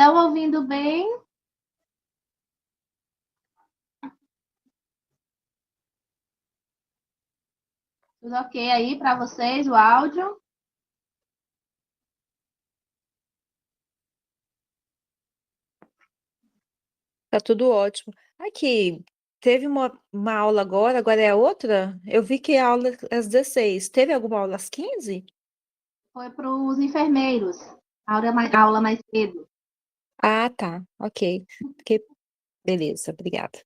Estão ouvindo bem? Tudo ok aí para vocês, o áudio? Tá tudo ótimo. Aqui, teve uma aula agora é a outra? Eu vi que a aula é às 16. Teve alguma aula às 15? Foi para os enfermeiros, a aula mais cedo. Ah, tá. Ok. Beleza, obrigada.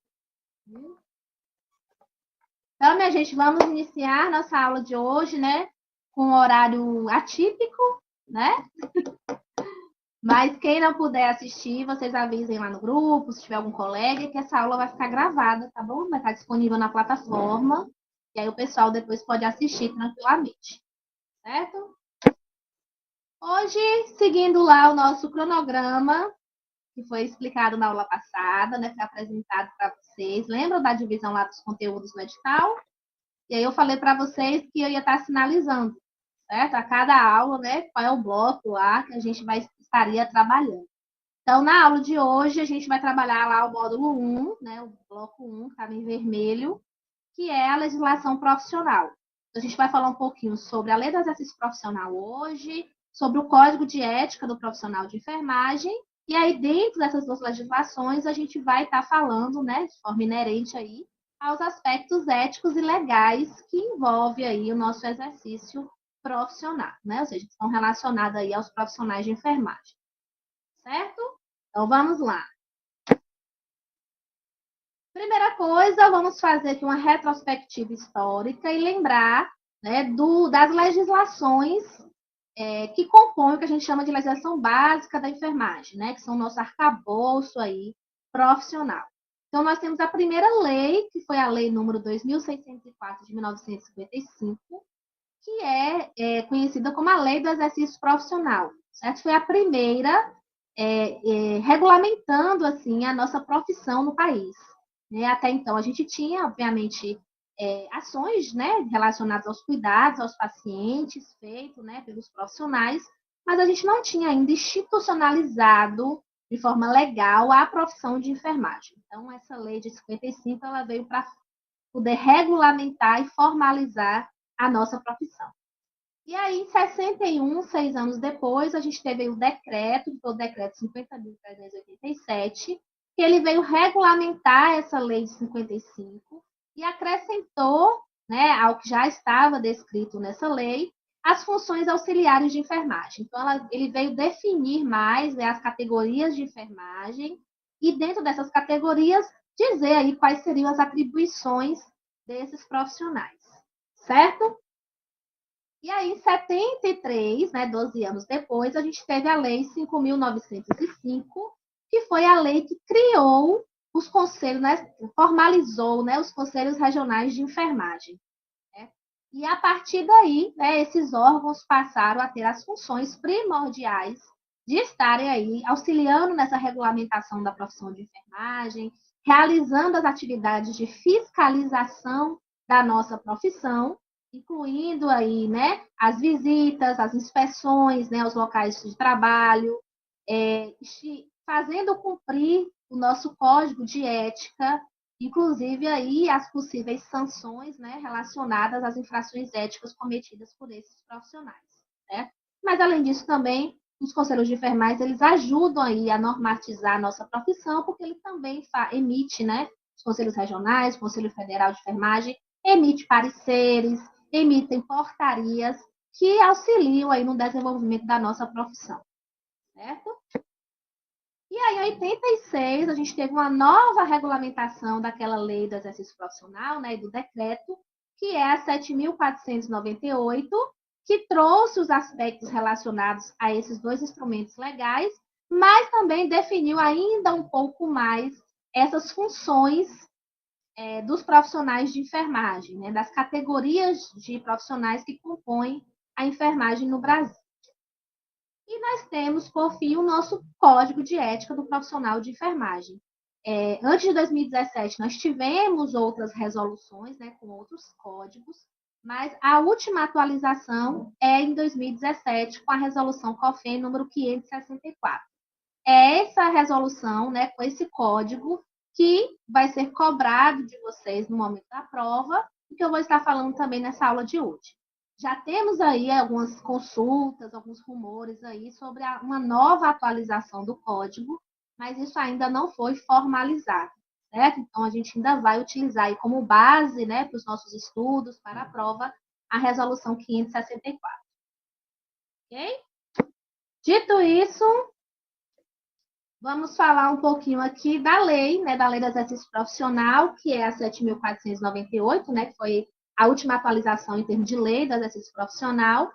Então, minha gente, vamos iniciar nossa aula de hoje, né? Com um horário atípico, né? Mas quem não puder assistir, vocês avisem lá no grupo, se tiver algum colega, que essa aula vai ficar gravada, tá bom? Vai estar disponível na plataforma. E aí o pessoal depois pode assistir tranquilamente, certo? Hoje, seguindo lá o nosso cronograma, que foi explicado na aula passada, né? Foi apresentado para vocês. Lembram da divisão lá dos conteúdos no edital? E aí eu falei para vocês que eu ia estar sinalizando, certo? A cada aula, né? Qual é o bloco lá que a gente estaria trabalhando. Então, na aula de hoje, a gente vai trabalhar lá o módulo 1, né? O bloco 1, que estava em vermelho, que é a legislação profissional. Então, a gente vai falar um pouquinho sobre a lei do exercício profissional hoje, sobre o código de ética do profissional de enfermagem, e aí, dentro dessas duas legislações, a gente vai estar falando, né, de forma inerente aí, aos aspectos éticos e legais que envolve aí o nosso exercício profissional, né? Ou seja, estão relacionados aí aos profissionais de enfermagem, certo? Então, vamos lá. Primeira coisa, vamos fazer aqui uma retrospectiva histórica e lembrar, né, das legislações que compõem o que a gente chama de legislação básica da enfermagem, né, que são o nosso arcabouço aí profissional. Então, nós temos a primeira lei, que foi a lei número 2.604 de 1955, que conhecida como a lei do exercício profissional, certo? Foi a primeira regulamentando, assim, a nossa profissão no país. Né? Até então, a gente tinha, obviamente, ações, né, relacionadas aos cuidados aos pacientes, feito, né, pelos profissionais, mas a gente não tinha ainda institucionalizado de forma legal a profissão de enfermagem. Então, essa lei de 55, ela veio para poder regulamentar e formalizar a nossa profissão. E aí, em 61, 6 anos depois, a gente teve o decreto, que foi o decreto 50.387, que ele veio regulamentar essa lei de 55 e acrescentou, né, ao que já estava descrito nessa lei, as funções auxiliares de enfermagem. Então, ele veio definir mais, né, as categorias de enfermagem e, dentro dessas categorias, dizer aí quais seriam as atribuições desses profissionais, certo? E aí, em 73, né, 12 anos depois, a gente teve a Lei 5.905, que foi a lei que criou os conselhos, né, formalizou, né, os conselhos regionais de enfermagem. Né? E a partir daí, né, esses órgãos passaram a ter as funções primordiais de estarem aí auxiliando nessa regulamentação da profissão de enfermagem, realizando as atividades de fiscalização da nossa profissão, incluindo aí, né, as visitas, as inspeções, né, aos locais de trabalho, fazendo cumprir o nosso código de ética, inclusive aí as possíveis sanções, né, relacionadas às infrações éticas cometidas por esses profissionais, né? Mas além disso também os conselhos de enfermagem, eles ajudam aí a normatizar a nossa profissão, porque ele também emite, né, os conselhos regionais, o Conselho Federal de Enfermagem, emite pareceres, emitem portarias que auxiliam aí no desenvolvimento da nossa profissão, certo? E aí, em 86, a gente teve uma nova regulamentação daquela lei do exercício profissional, né, e do decreto, que é a 7.498, que trouxe os aspectos relacionados a esses dois instrumentos legais, mas também definiu ainda um pouco mais essas funções dos profissionais de enfermagem, né, das categorias de profissionais que compõem a enfermagem no Brasil. E nós temos, por fim, o nosso Código de Ética do Profissional de Enfermagem. Antes de 2017, nós tivemos outras resoluções, né, com outros códigos, mas a última atualização é em 2017, com a resolução COFEN número 564. é essa resolução, né, com esse código que vai ser cobrado de vocês no momento da prova, e que eu vou estar falando também nessa aula de hoje. Já temos aí algumas consultas, alguns rumores aí sobre uma nova atualização do código, mas isso ainda não foi formalizado, certo? Então, a gente ainda vai utilizar aí como base, né, para os nossos estudos, para a prova, a resolução 564. Ok? Dito isso, vamos falar um pouquinho aqui da lei, né, da Lei do Exercício Profissional, que é a 7.498, né, que foi a última atualização em termos de lei do exercício profissional,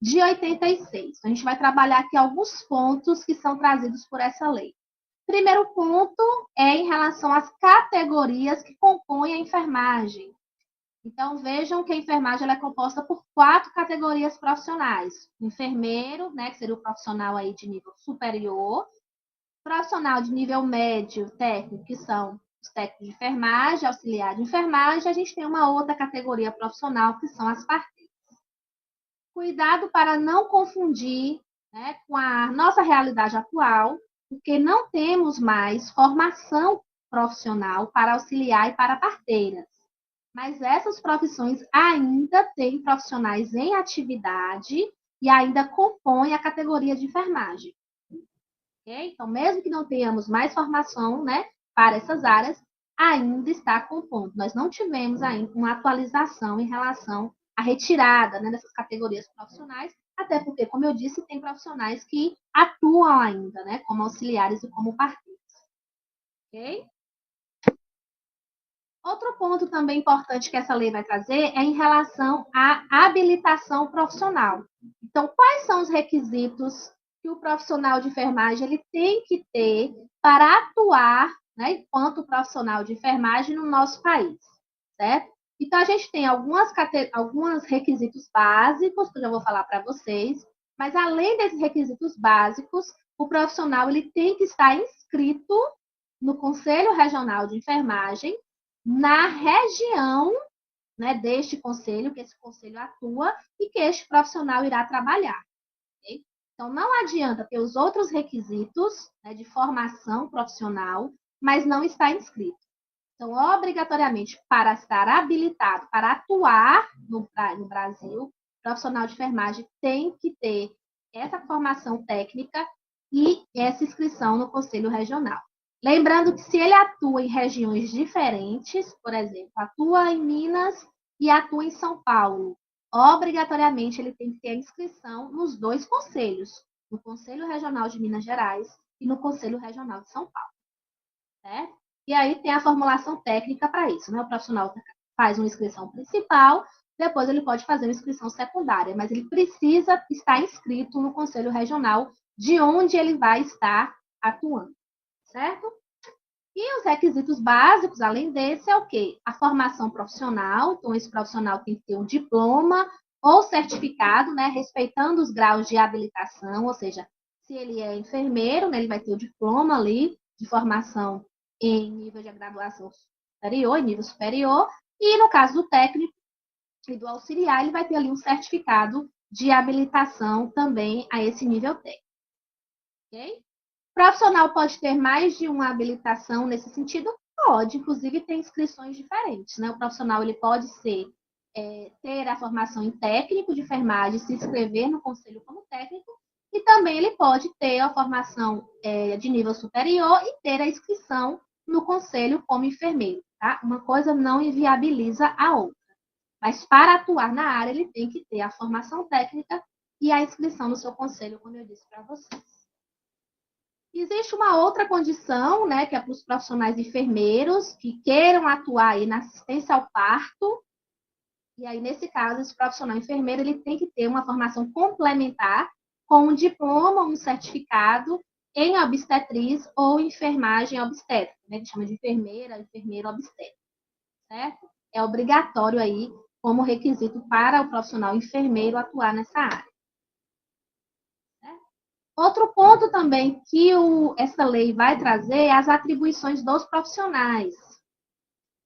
de 86. Então, a gente vai trabalhar aqui alguns pontos que são trazidos por essa lei. Primeiro ponto é em relação às categorias que compõem a enfermagem. Então, vejam que a enfermagem ela é composta por 4 categorias profissionais. O enfermeiro, né, que seria o profissional aí de nível superior, profissional de nível médio técnico, que são os técnicos de enfermagem, auxiliar de enfermagem, a gente tem uma outra categoria profissional, que são as parteiras. Cuidado para não confundir, né, com a nossa realidade atual, porque não temos mais formação profissional para auxiliar e para parteiras. Mas essas profissões ainda têm profissionais em atividade e ainda compõem a categoria de enfermagem. Okay? Então, mesmo que não tenhamos mais formação, né, para essas áreas, ainda está compondo. Nós não tivemos ainda uma atualização em relação à retirada, né, dessas categorias profissionais, até porque, como eu disse, tem profissionais que atuam ainda, né, como auxiliares e como parteiros. Ok? Outro ponto também importante que essa lei vai trazer é em relação à habilitação profissional. Então, quais são os requisitos que o profissional de enfermagem ele tem que ter para atuar, né, enquanto profissional de enfermagem no nosso país, certo? Então, a gente tem alguns requisitos básicos, que eu já vou falar para vocês, mas além desses requisitos básicos, o profissional ele tem que estar inscrito no Conselho Regional de Enfermagem, na região, né, deste conselho, que esse conselho atua e que este profissional irá trabalhar. Okay? Então, não adianta ter os outros requisitos, né, de formação profissional, mas não está inscrito. Então, obrigatoriamente, para estar habilitado para atuar no Brasil, o profissional de enfermagem tem que ter essa formação técnica e essa inscrição no Conselho Regional. Lembrando que se ele atua em regiões diferentes, por exemplo, atua em Minas e atua em São Paulo, obrigatoriamente ele tem que ter a inscrição nos 2 conselhos, no Conselho Regional de Minas Gerais e no Conselho Regional de São Paulo. Certo? E aí tem a formulação técnica para isso, né? O profissional faz uma inscrição principal, depois ele pode fazer uma inscrição secundária, mas ele precisa estar inscrito no Conselho Regional de onde ele vai estar atuando. Certo? E os requisitos básicos, além desse, é o quê? A formação profissional. Então, esse profissional tem que ter um diploma ou certificado, né? Respeitando os graus de habilitação, ou seja, se ele é enfermeiro, né, ele vai ter o diploma ali de formação em nível de graduação superior, em nível superior. E no caso do técnico e do auxiliar, ele vai ter ali um certificado de habilitação também a esse nível técnico. Ok? O profissional pode ter mais de uma habilitação nesse sentido? Pode, inclusive tem inscrições diferentes, né? O profissional ele pode ter a formação em técnico de enfermagem, se inscrever no conselho como técnico, e também ele pode ter a formação de nível superior e ter a inscrição no conselho como enfermeiro, tá? Uma coisa não inviabiliza a outra. Mas para atuar na área, ele tem que ter a formação técnica e a inscrição no seu conselho, como eu disse para vocês. Existe uma outra condição, né, que é para os profissionais enfermeiros que queiram atuar aí na assistência ao parto. E aí, nesse caso, esse profissional enfermeiro ele tem que ter uma formação complementar com um diploma ou um certificado em obstetriz ou enfermagem obstétrica, né, que chama de enfermeira, enfermeiro obstétrico, certo? É obrigatório aí como requisito para o profissional enfermeiro atuar nessa área. Outro ponto também que essa lei vai trazer é as atribuições dos profissionais.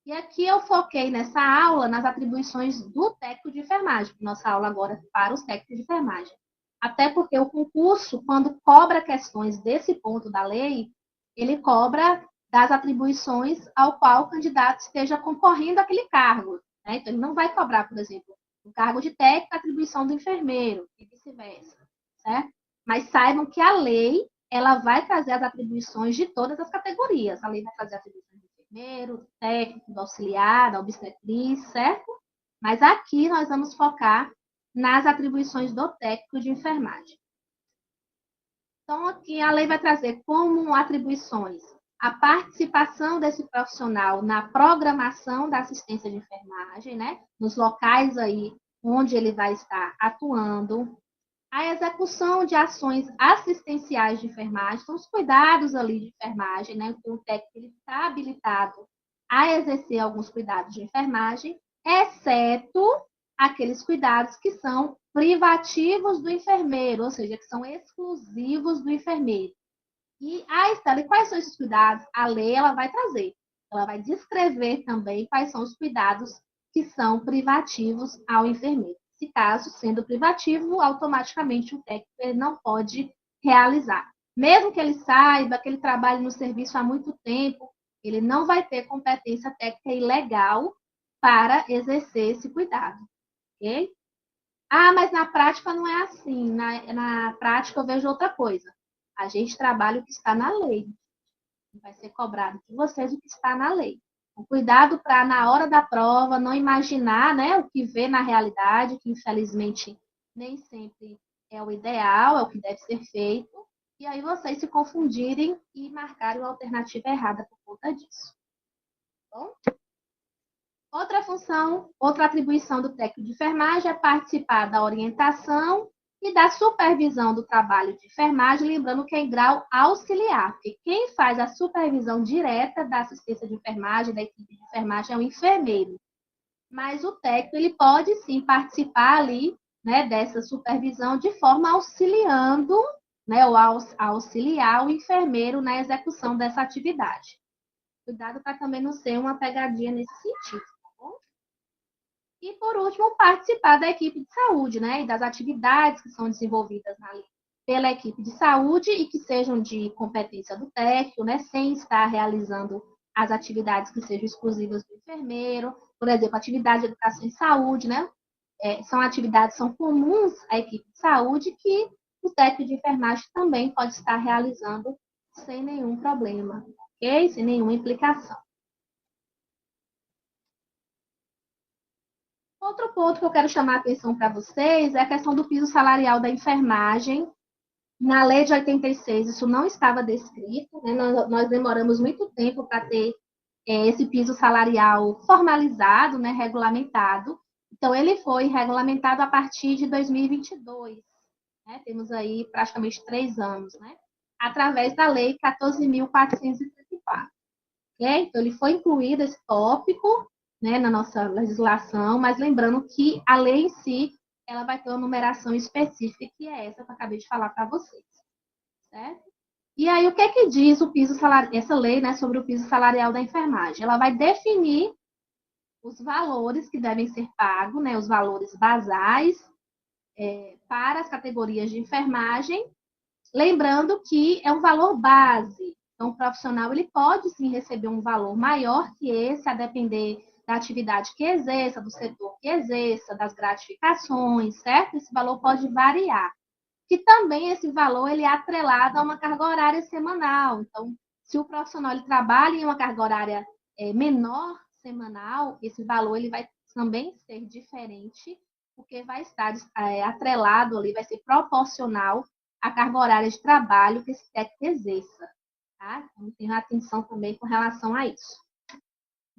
E aqui eu foquei nessa aula nas atribuições do técnico de enfermagem, nossa aula agora para os técnicos de enfermagem. Até porque o concurso, quando cobra questões desse ponto da lei, ele cobra das atribuições ao qual o candidato esteja concorrendo àquele cargo. Né? Então, ele não vai cobrar, por exemplo, o cargo de técnico, a atribuição do enfermeiro, e vice-versa. Certo? Mas saibam que a lei ela vai trazer as atribuições de todas as categorias. A lei vai trazer atribuições do enfermeiro, do técnico, do auxiliar, da obstetriz, certo? Mas aqui nós vamos focar nas atribuições do técnico de enfermagem. Então, aqui a lei vai trazer como atribuições a participação desse profissional na programação da assistência de enfermagem, né? Nos locais aí onde ele vai estar atuando, a execução de ações assistenciais de enfermagem, então os cuidados ali de enfermagem, né? O técnico está habilitado a exercer alguns cuidados de enfermagem, exceto aqueles cuidados que são privativos do enfermeiro, ou seja, que são exclusivos do enfermeiro. E a Estela, quais são esses cuidados? A lei ela vai trazer. Ela vai descrever também quais são os cuidados que são privativos ao enfermeiro. Se caso, sendo privativo, automaticamente o técnico ele não pode realizar. Mesmo que ele saiba que ele trabalhe no serviço há muito tempo, ele não vai ter competência técnica e legal para exercer esse cuidado. Ok? Ah, mas na prática não é assim. Na prática eu vejo outra coisa. A gente trabalha o que está na lei. Vai ser cobrado de vocês o que está na lei. O cuidado para, na hora da prova, não imaginar, né, o que vê na realidade, que infelizmente nem sempre é o ideal, é o que deve ser feito, e aí vocês se confundirem e marcarem a alternativa errada por conta disso. Tá bom? Outra função, outra atribuição do técnico de enfermagem é participar da orientação e da supervisão do trabalho de enfermagem, lembrando que é em grau auxiliar, porque quem faz a supervisão direta da assistência de enfermagem, da equipe de enfermagem, é o enfermeiro. Mas o técnico, ele pode sim participar ali, né, dessa supervisão de forma auxiliando, né, ou auxiliar o enfermeiro na execução dessa atividade. Cuidado para também não ser uma pegadinha nesse sentido. E, por último, participar da equipe de saúde, né? E das atividades que são desenvolvidas pela equipe de saúde e que sejam de competência do técnico, né? Sem estar realizando as atividades que sejam exclusivas do enfermeiro. Por exemplo, atividade de educação e saúde, né? São atividades são comuns à equipe de saúde que o técnico de enfermagem também pode estar realizando sem nenhum problema, ok? Sem nenhuma implicação. Outro ponto que eu quero chamar a atenção para vocês é a questão do piso salarial da enfermagem. Na lei de 86, isso não estava descrito, né? Nós demoramos muito tempo para ter esse piso salarial formalizado, né? Regulamentado. Então, ele foi regulamentado a partir de 2022. Né? Temos aí praticamente 3 anos, né? Através da lei 14.434. Okay? Então, ele foi incluído esse tópico, né, na nossa legislação, mas lembrando que a lei em si, ela vai ter uma numeração específica, que é essa que eu acabei de falar para vocês. Certo? E aí, o que é que diz o piso salarial, essa lei, né, sobre o piso salarial da enfermagem? Ela vai definir os valores que devem ser pagos, né, os valores basais para as categorias de enfermagem, lembrando que é um valor base. Então, o profissional ele pode sim receber um valor maior que esse, a depender da atividade que exerça, do setor que exerça, das gratificações, certo? Esse valor pode variar. Que também esse valor ele é atrelado a uma carga horária semanal. Então, se o profissional ele trabalha em uma carga horária menor semanal, esse valor ele vai também ser diferente, porque vai estar atrelado ali, vai ser proporcional à carga horária de trabalho que esse técnico exerça. Tá? Então, tenha atenção também com relação a isso.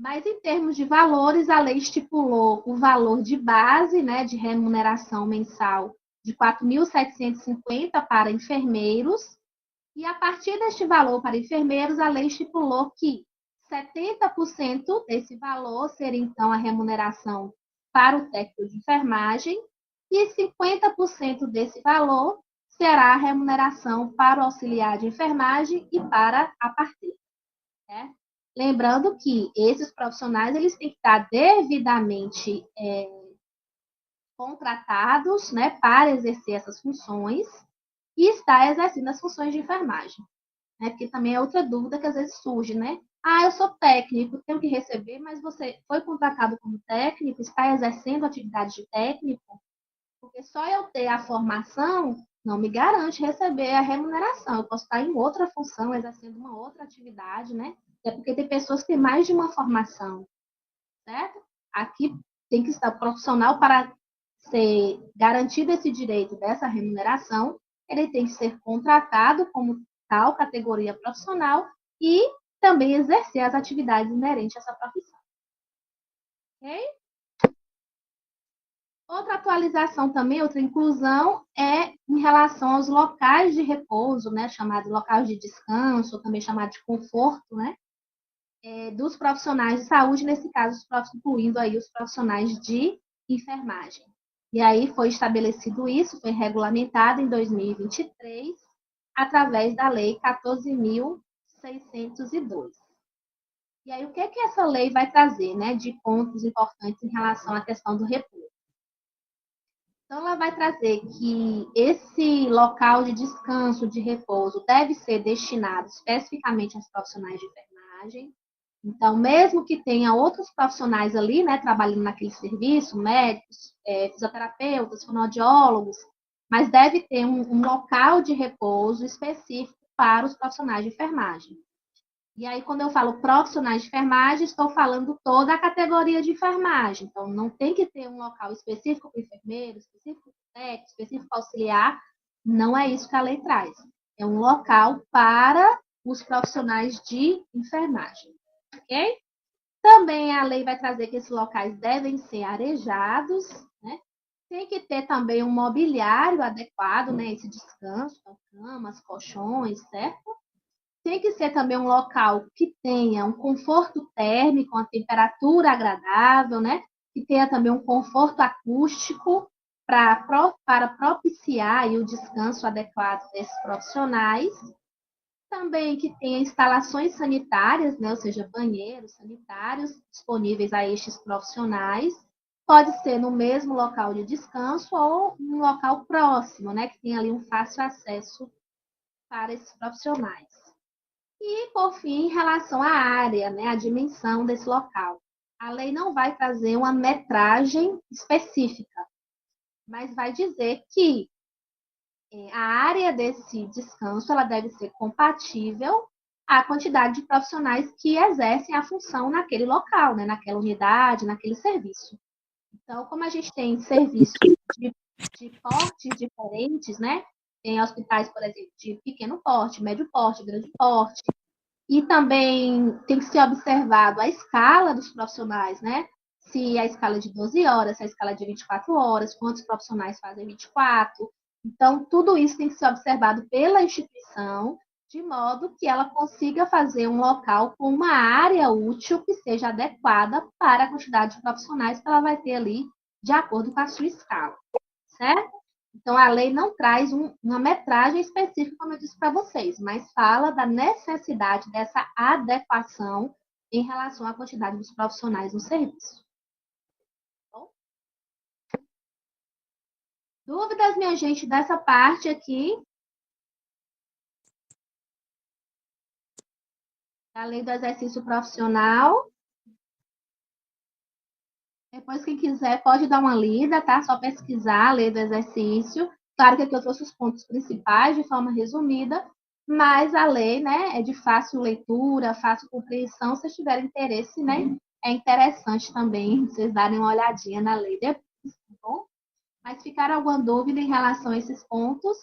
Mas, em termos de valores, a lei estipulou o valor de base, né, de remuneração mensal de 4.750 para enfermeiros, e a partir deste valor para enfermeiros, a lei estipulou que 70% desse valor seria, então, a remuneração para o técnico de enfermagem, e 50% desse valor será a remuneração para o auxiliar de enfermagem e para a parteira. Né? Lembrando que esses profissionais eles têm que estar devidamente contratados, né, para exercer essas funções e está exercendo as funções de enfermagem, né? Porque também é outra dúvida que às vezes surge, né? Ah, eu sou técnico, tenho que receber, mas você foi contratado como técnico, está exercendo atividade de técnico, porque só eu ter a formação não me garante receber a remuneração. Eu posso estar em outra função, exercendo uma outra atividade, né? É porque tem pessoas que têm mais de uma formação, certo? Aqui tem que estar profissional para ser garantido esse direito dessa remuneração, ele tem que ser contratado como tal categoria profissional e também exercer as atividades inerentes a essa profissão. Ok? Outra atualização também, outra inclusão, é em relação aos locais de repouso, né, chamados locais de descanso, ou também chamado de conforto, né, dos profissionais de saúde, nesse caso, incluindo aí os profissionais de enfermagem. E aí foi estabelecido isso, foi regulamentado em 2023, através da Lei 14.602. E aí, o que que essa lei vai trazer, né, de pontos importantes em relação à questão do repouso? Então, ela vai trazer que esse local de descanso, de repouso, deve ser destinado especificamente aos profissionais de enfermagem. Então, mesmo que tenha outros profissionais ali, né, trabalhando naquele serviço, médicos, fisioterapeutas, fonoaudiólogos, mas deve ter um local de repouso específico para os profissionais de enfermagem. E aí, quando eu falo profissionais de enfermagem, estou falando toda a categoria de enfermagem. Então, não tem que ter um local específico para o enfermeiro, específico para o técnico, específico para auxiliar. Não é isso que a lei traz. É um local para os profissionais de enfermagem. Ok? Também a lei vai trazer que esses locais devem ser arejados, né? Tem que ter também um mobiliário adequado, né? Esse descanso, camas, colchões, certo? Tem que ser também um local que tenha um conforto térmico, uma temperatura agradável, né? Que tenha também um conforto acústico para propiciar aí o descanso adequado desses profissionais. Também que tenha instalações sanitárias, né? Ou seja, banheiros sanitários disponíveis a estes profissionais. Pode ser no mesmo local de descanso ou um local próximo, né? Que tenha ali um fácil acesso para esses profissionais. E, por fim, em relação à área, né, a dimensão desse local. A lei não vai trazer uma metragem específica, mas vai dizer que a área desse descanso ela deve ser compatível à quantidade de profissionais que exercem a função naquele local, né, naquela unidade, naquele serviço. Então, como a gente tem serviços de portes diferentes, né? Tem hospitais, por exemplo, de pequeno porte, médio porte, grande porte, e também tem que ser observado a escala dos profissionais, né? Se a escala é de 12 horas, se a escala é de 24 horas, quantos profissionais fazem 24. Então, tudo isso tem que ser observado pela instituição, de modo que ela consiga fazer um local com uma área útil que seja adequada para a quantidade de profissionais que ela vai ter ali, de acordo com a sua escala, certo? Então, a lei não traz uma metragem específica, como eu disse para vocês, mas fala da necessidade dessa adequação em relação à quantidade dos profissionais no serviço. Bom, dúvidas, minha gente, dessa parte aqui? Da lei do exercício profissional. Depois, quem quiser, pode dar uma lida, tá? Só pesquisar a lei do exercício. Claro que aqui eu trouxe os pontos principais de forma resumida, mas a lei, né, é de fácil leitura, fácil compreensão. Se vocês tiverem interesse, né, é interessante também vocês darem uma olhadinha na lei depois, tá bom? Mas ficar alguma dúvida em relação a esses pontos?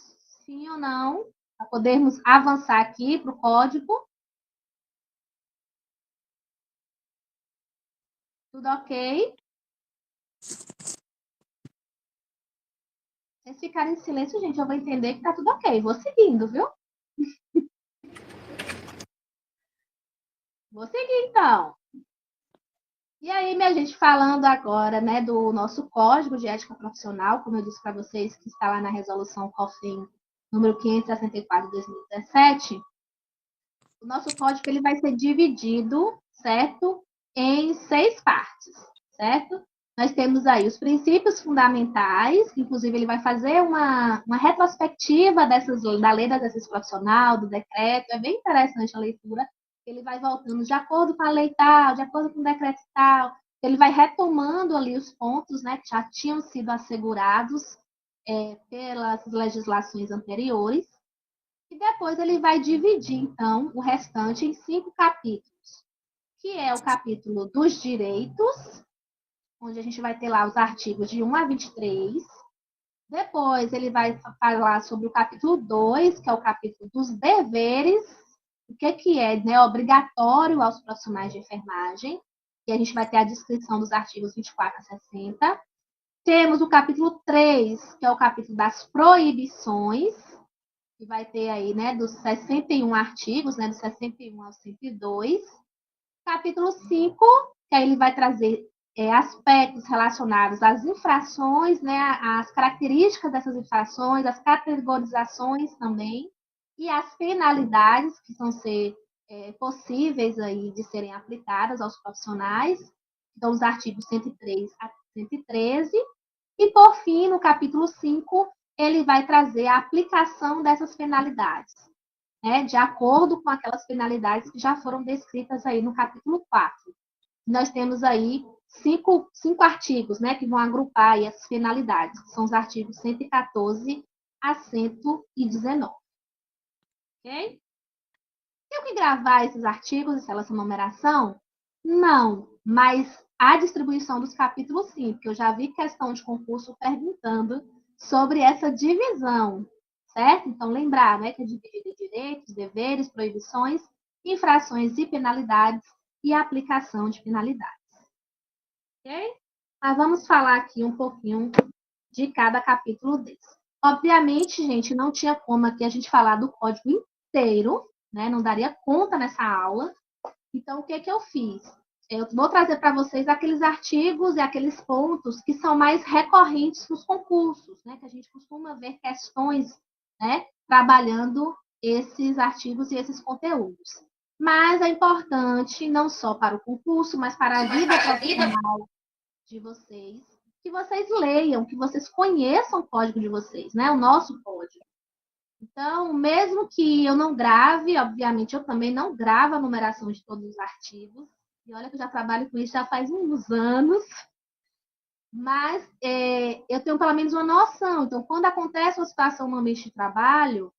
Sim ou não? Para podermos avançar aqui para o código. Tudo ok? Se vocês ficarem em silêncio, gente, eu vou entender que tá tudo ok. Vou seguindo, viu? Vou seguir, então. E aí, minha gente, falando agora, né, do nosso Código de Ética Profissional, como eu disse para vocês, que está lá na resolução COFIN número 564 de 2017, o nosso código ele vai ser dividido, certo, em 6 partes, certo? Nós temos aí os princípios fundamentais, que inclusive ele vai fazer uma retrospectiva da lei da exercício profissional, do decreto, é bem interessante a leitura. Ele vai voltando de acordo com a lei tal, de acordo com o decreto tal, ele vai retomando ali os pontos, né, que já tinham sido assegurados pelas legislações anteriores, e depois ele vai dividir, então, o restante em 5 capítulos, que é o capítulo dos direitos, onde a gente vai ter lá os artigos de 1 a 23. Depois ele vai falar sobre o capítulo 2, que é o capítulo dos deveres, o que é, né, obrigatório aos profissionais de enfermagem, e a gente vai ter a descrição dos artigos 24 a 60. Temos o capítulo 3, que é o capítulo das proibições, que vai ter aí, né, dos 61 artigos, né, dos 61 ao 102. Capítulo 5, que aí ele vai trazer aspectos relacionados às infrações, né, as características dessas infrações, as categorizações também, e as penalidades que são possíveis aí de serem aplicadas aos profissionais, então os artigos 103 a 113, e por fim, no capítulo 5, ele vai trazer a aplicação dessas penalidades, né, de acordo com aquelas penalidades que já foram descritas aí no capítulo 4. Nós temos aí cinco artigos, né, que vão agrupar aí as penalidades, que são os artigos 114 a 119. Ok? Tenho que gravar esses artigos, essa numeração? Não, mas a distribuição dos capítulos sim, porque eu já vi questão de concurso perguntando sobre essa divisão, certo? Então, lembrar, né, que é dividido em direitos, deveres, proibições, infrações e penalidades e aplicação de penalidades. Ok? Mas vamos falar aqui um pouquinho de cada capítulo desse. Obviamente, gente, não tinha como aqui a gente falar do código inteiro, né? Não daria conta nessa aula. Então, o que eu fiz? Eu vou trazer para vocês aqueles artigos e aqueles pontos que são mais recorrentes nos concursos, né? Que a gente costuma ver questões, né, trabalhando esses artigos e esses conteúdos. Mas é importante, não só para o concurso, mas para a vida profissional de vocês, que vocês leiam, que vocês conheçam o código de vocês, né? O nosso código. Então, mesmo que eu não grave, obviamente eu também não gravo a numeração de todos os artigos. E olha que eu já trabalho com isso já faz uns anos. Mas eu tenho pelo menos uma noção. Então, quando acontece uma situação no ambiente de trabalho,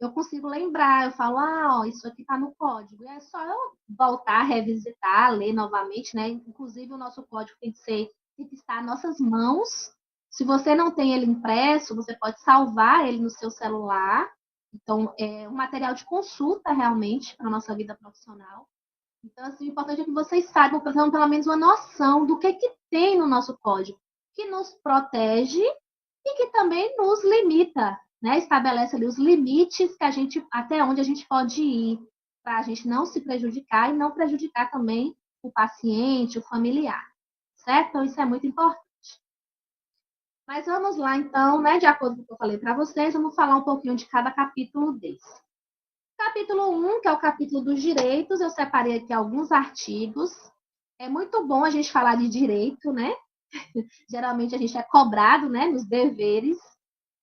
eu consigo lembrar. Eu falo, ó, isso aqui está no código. E é só eu voltar, revisitar, ler novamente, né? Inclusive, o nosso código tem que estar às nossas mãos. Se você não tem ele impresso, você pode salvar ele no seu celular. Então, é um material de consulta, realmente, para a nossa vida profissional. Então, assim, o importante é que vocês saibam, tenham pelo menos uma noção do que tem no nosso código, que nos protege e que também nos limita, né? Estabelece ali os limites que até onde a gente pode ir, para a gente não se prejudicar e não prejudicar também o paciente, o familiar, certo? Então, isso é muito importante. Mas vamos lá, então, né? De acordo com o que eu falei para vocês, vamos falar um pouquinho de cada capítulo desse. Capítulo 1, que é o capítulo dos direitos, eu separei aqui alguns artigos. É muito bom a gente falar de direito, né? Geralmente a gente é cobrado, né, nos deveres,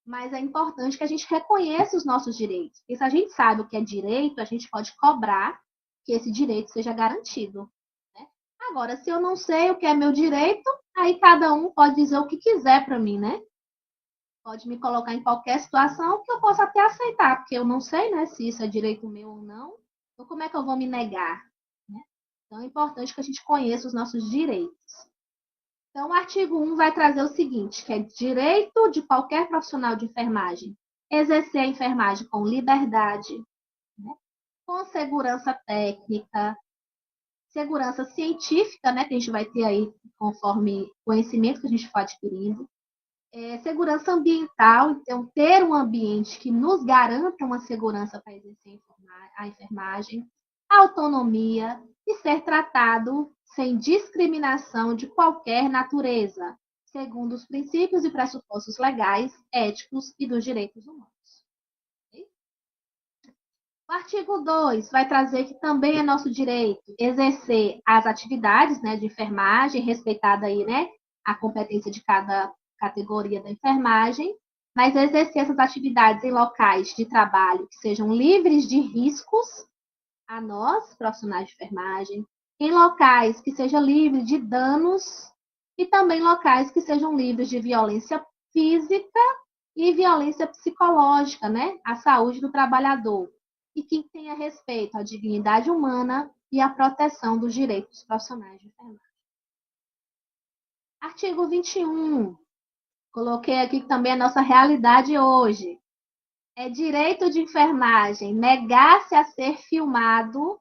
mas é importante que a gente reconheça os nossos direitos. Porque se a gente sabe o que é direito, a gente pode cobrar que esse direito seja garantido, né? Agora, se eu não sei o que é meu direito, aí cada um pode dizer o que quiser para mim, né? Pode me colocar em qualquer situação que eu possa até aceitar, porque eu não sei, né, se isso é direito meu ou não. Então, como é que eu vou me negar, né? Então, é importante que a gente conheça os nossos direitos. Então, o artigo 1 vai trazer o seguinte, que é direito de qualquer profissional de enfermagem exercer a enfermagem com liberdade, né, com segurança técnica, segurança científica, né, que a gente vai ter aí conforme conhecimento que a gente for adquirindo, segurança ambiental, então ter um ambiente que nos garanta uma segurança para exercer a enfermagem, autonomia e ser tratado sem discriminação de qualquer natureza, segundo os princípios e pressupostos legais, éticos e dos direitos humanos. O artigo 2 vai trazer que também é nosso direito exercer as atividades, né, de enfermagem, respeitada aí, né, a competência de cada categoria da enfermagem, mas exercer essas atividades em locais de trabalho que sejam livres de riscos a nós, profissionais de enfermagem, em locais que sejam livres de danos e também locais que sejam livres de violência física e violência psicológica, né? À saúde do trabalhador. E que tenha respeito à dignidade humana e à proteção dos direitos dos profissionais de enfermagem. Artigo 21. Coloquei aqui também a nossa realidade hoje. É direito de enfermagem negar-se a ser filmado,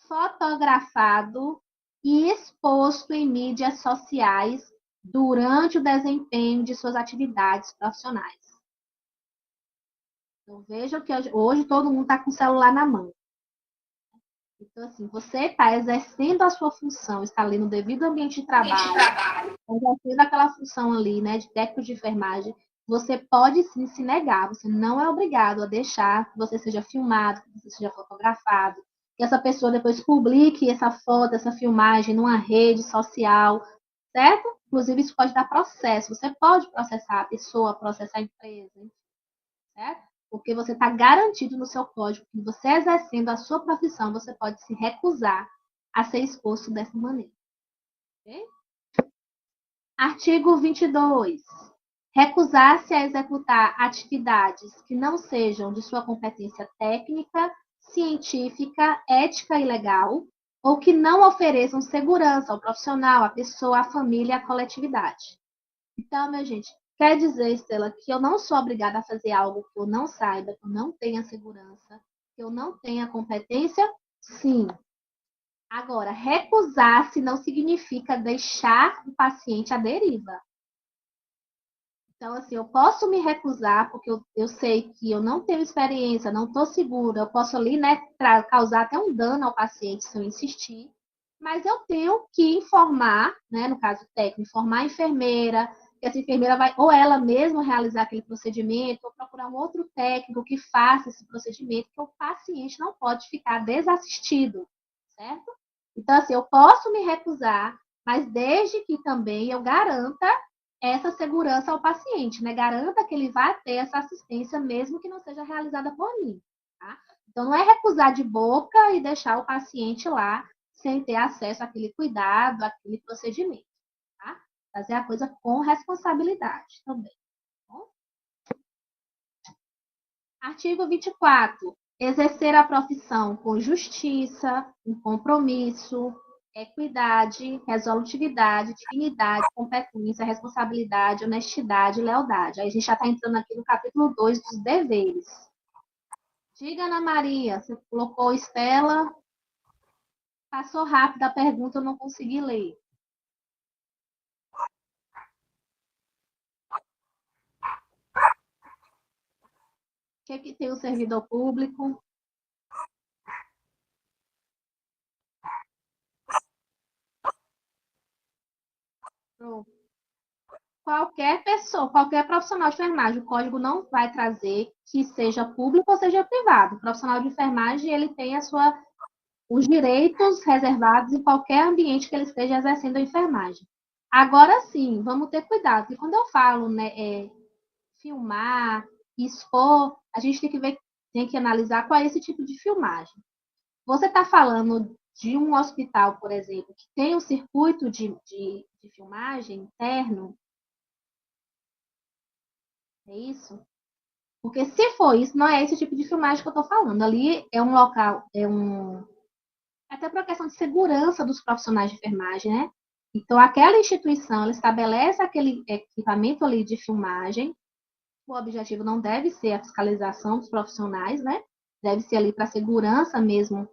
fotografado e exposto em mídias sociais durante o desempenho de suas atividades profissionais. Então, vejam que hoje todo mundo está com o celular na mão. Então, assim, você está exercendo a sua função, está ali no devido ambiente de trabalho, exercendo aquela função ali, né, de técnico de enfermagem, você pode sim se negar, você não é obrigado a deixar que você seja filmado, que você seja fotografado, que essa pessoa depois publique essa foto, essa filmagem numa rede social, certo? Inclusive, isso pode dar processo, você pode processar a pessoa, processar a empresa, certo? Porque você está garantido no seu código que você exercendo a sua profissão, você pode se recusar a ser exposto dessa maneira. Okay? Artigo 22. Recusar-se a executar atividades que não sejam de sua competência técnica, científica, ética e legal, ou que não ofereçam segurança ao profissional, à pessoa, à família e à coletividade. Então, minha gente, quer dizer, Estela, que eu não sou obrigada a fazer algo que eu não saiba, que eu não tenha segurança, que eu não tenha competência? Sim. Agora, recusar-se não significa deixar o paciente à deriva. Então, assim, eu posso me recusar porque eu sei que eu não tenho experiência, não estou segura, eu posso ali, né, causar até um dano ao paciente se eu insistir, mas eu tenho que informar, né, no caso técnico, informar a enfermeira, que essa enfermeira vai, ou ela mesma realizar aquele procedimento, ou procurar um outro técnico que faça esse procedimento, que o paciente não pode ficar desassistido, certo? Então, assim, eu posso me recusar, mas desde que também eu garanta essa segurança ao paciente, né? Garanta que ele vai ter essa assistência, mesmo que não seja realizada por mim, tá? Então, não é recusar de boca e deixar o paciente lá sem ter acesso àquele cuidado, àquele procedimento, tá? Fazer a coisa com responsabilidade também. Tá bom? Artigo 24. Exercer a profissão com justiça, com compromisso, equidade, resolutividade, dignidade, competência, responsabilidade, honestidade e lealdade. Aí a gente já está entrando aqui no capítulo 2 dos deveres. Diga, Ana Maria, você colocou Estela? Passou rápido a pergunta, eu não consegui ler. O que tem o servidor público? Pronto. Qualquer pessoa, qualquer profissional de enfermagem, o código não vai trazer que seja público ou seja privado. O profissional de enfermagem, ele tem os direitos reservados em qualquer ambiente que ele esteja exercendo a enfermagem. Agora sim, vamos ter cuidado, porque quando eu falo, né, filmar, expor, a gente tem que ver, tem que analisar qual é esse tipo de filmagem. Você está falando de um hospital, por exemplo, que tem um circuito de filmagem interno, é isso? Porque se for isso, não é esse tipo de filmagem que eu estou falando. Ali é um local, até por questão de segurança dos profissionais de enfermagem, né? Então, aquela instituição, ela estabelece aquele equipamento ali de filmagem. O objetivo não deve ser a fiscalização dos profissionais, né? Deve ser ali para a segurança mesmo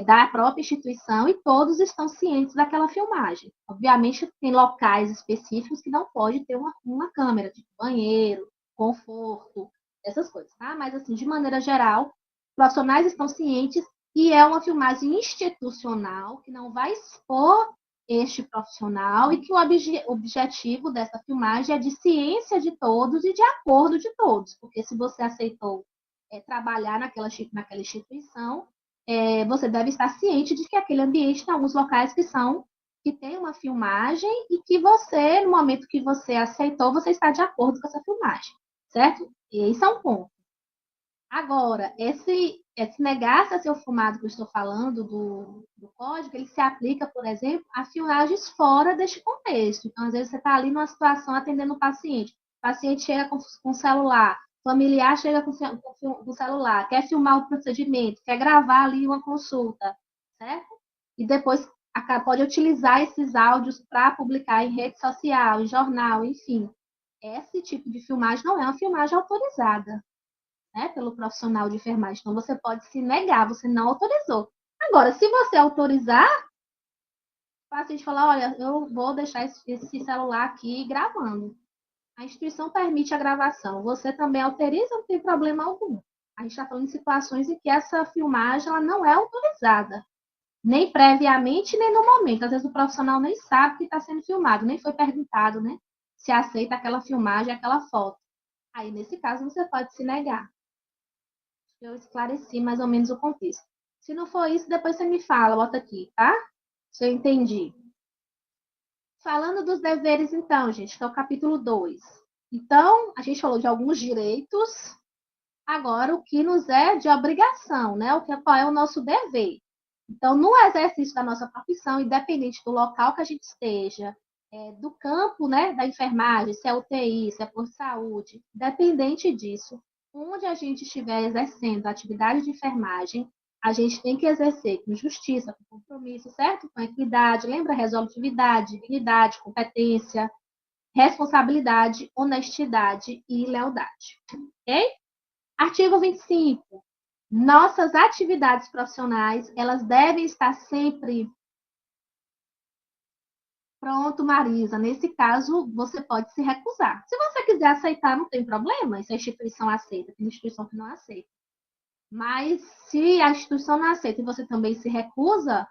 da própria instituição e todos estão cientes daquela filmagem. Obviamente, tem locais específicos que não pode ter uma câmera, tipo banheiro, conforto, essas coisas, tá? Mas, assim, de maneira geral, os profissionais estão cientes e é uma filmagem institucional que não vai expor este profissional e que o objetivo dessa filmagem é de ciência de todos e de acordo de todos, porque se você aceitou trabalhar naquela instituição, você deve estar ciente de que aquele ambiente tem alguns locais que são que tem uma filmagem e que você, no momento que você aceitou, você está de acordo com essa filmagem, certo? E isso é um ponto. Agora, esse negar-se a ser filmado que eu estou falando do código, ele se aplica, por exemplo, a filmagens fora deste contexto. Então, às vezes, você está ali numa situação atendendo o paciente chega com o celular, familiar chega com o celular, quer filmar o procedimento, quer gravar ali uma consulta, certo? E depois pode utilizar esses áudios para publicar em rede social, em jornal, enfim. Esse tipo de filmagem não é uma filmagem autorizada, né, pelo profissional de enfermagem. Então, você pode se negar, você não autorizou. Agora, se você autorizar, o paciente falar, olha, eu vou deixar esse celular aqui gravando. A instituição permite a gravação. Você também autoriza, não tem problema algum. A gente está falando de situações em que essa filmagem ela não é autorizada. Nem previamente, nem no momento. Às vezes o profissional nem sabe que está sendo filmado, nem foi perguntado, né? Se aceita aquela filmagem, aquela foto. Aí, nesse caso, você pode se negar. Eu esclareci mais ou menos o contexto. Se não for isso, depois você me fala, bota aqui, tá? Se eu entendi. Falando dos deveres, então, gente, que é o capítulo 2. Então, a gente falou de alguns direitos, agora o que nos é de obrigação, né? Qual é o nosso dever. Então, no exercício da nossa profissão, independente do local que a gente esteja, do campo, né, da enfermagem, se é UTI, se é por saúde, independente disso, onde a gente estiver exercendo a atividade de enfermagem, a gente tem que exercer com justiça, com compromisso, certo? Com equidade, lembra? Resolutividade, dignidade, competência, responsabilidade, honestidade e lealdade. Ok? Artigo 25. Nossas atividades profissionais, elas devem estar sempre. Pronto, Marisa. Nesse caso, você pode se recusar. Se você quiser aceitar, não tem problema. Se a instituição aceita, tem instituição que não aceita. Mas se a instituição não aceita e você também se recusa,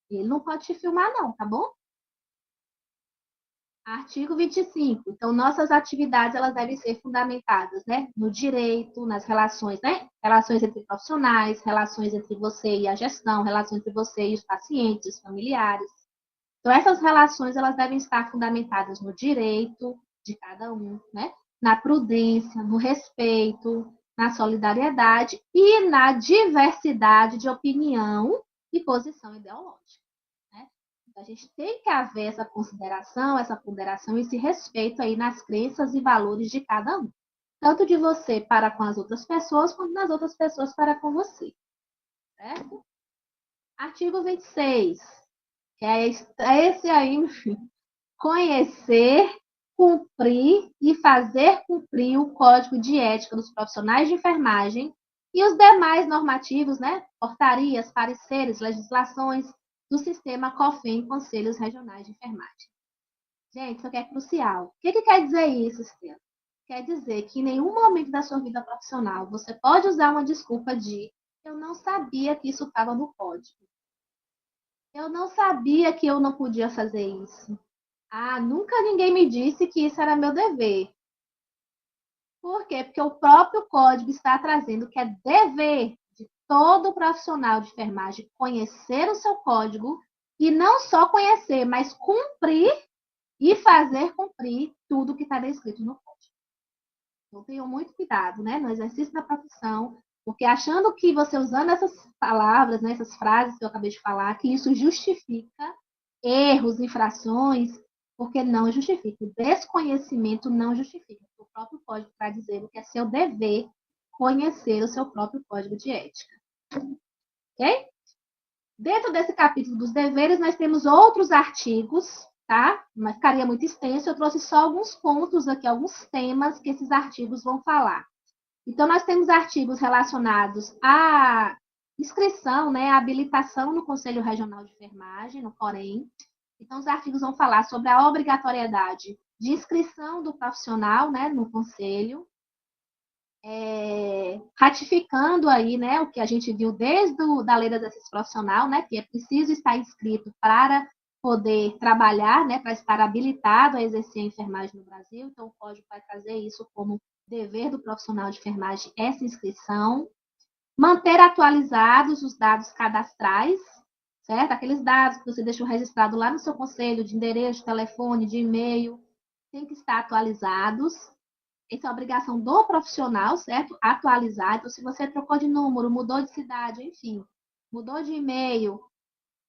ele não pode te filmar, não, tá bom? Artigo 25. Então, nossas atividades elas devem ser fundamentadas, né, no direito, nas relações, né? Relações entre profissionais, relações entre você e a gestão, relações entre você e os pacientes, os familiares. Então, essas relações elas devem estar fundamentadas no direito de cada um, né? Na prudência, no respeito, na solidariedade e na diversidade de opinião e posição ideológica. Né? Então, a gente tem que haver essa consideração, essa ponderação e esse respeito aí nas crenças e valores de cada um. Tanto de você para com as outras pessoas, quanto das outras pessoas para com você. Certo? Artigo 26. Que é esse aí, conhecer, cumprir e fazer cumprir o Código de Ética dos Profissionais de Enfermagem e os demais normativos, né? Portarias, pareceres, legislações do sistema COFEN, Conselhos Regionais de Enfermagem. Gente, isso aqui é crucial. O que quer dizer isso, Estela? Quer dizer que em nenhum momento da sua vida profissional você pode usar uma desculpa de eu não sabia que isso estava no código. Eu não sabia que eu não podia fazer isso. Ah, nunca ninguém me disse que isso era meu dever. Por quê? Porque o próprio código está trazendo que é dever de todo profissional de enfermagem conhecer o seu código e não só conhecer, mas cumprir e fazer cumprir tudo que está descrito no código. Então, tenham muito cuidado, né, no exercício da profissão, porque achando que você usando essas palavras, né, essas frases que eu acabei de falar, que isso justifica erros, infrações, porque não justifica. O desconhecimento não justifica. O próprio código está dizendo que é seu dever conhecer o seu próprio código de ética. Ok? Dentro desse capítulo dos deveres, nós temos outros artigos, tá? Mas ficaria muito extenso. Eu trouxe só alguns pontos aqui, alguns temas que esses artigos vão falar. Então, nós temos artigos relacionados à inscrição, né, à habilitação no Conselho Regional de Enfermagem, no COREN. Então, os artigos vão falar sobre a obrigatoriedade de inscrição do profissional, né, no conselho, ratificando aí, né, o que a gente viu desde da lei do exercício profissional, né, que é preciso estar inscrito para poder trabalhar, né, para estar habilitado a exercer a enfermagem no Brasil. Então, o código vai trazer isso como dever do profissional de enfermagem, essa inscrição. Manter atualizados os dados cadastrais, certo? Aqueles dados que você deixou registrado lá no seu conselho, de endereço, de telefone, de e-mail, tem que estar atualizados. Essa é a obrigação do profissional, certo? Atualizar. Então, se você trocou de número, mudou de cidade, enfim, mudou de e-mail,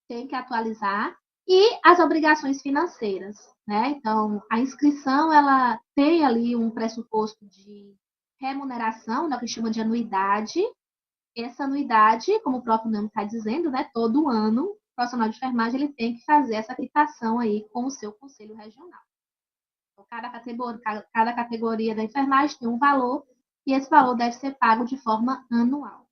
tem que atualizar. E as obrigações financeiras, né? Então, a inscrição, ela tem ali um pressuposto de remuneração, né, que chama de anuidade. Essa anuidade, como o próprio nome está dizendo, né, todo ano, o profissional de enfermagem ele tem que fazer essa quitação aí com o seu conselho regional. Então, cada categoria da enfermagem tem um valor e esse valor deve ser pago de forma anual.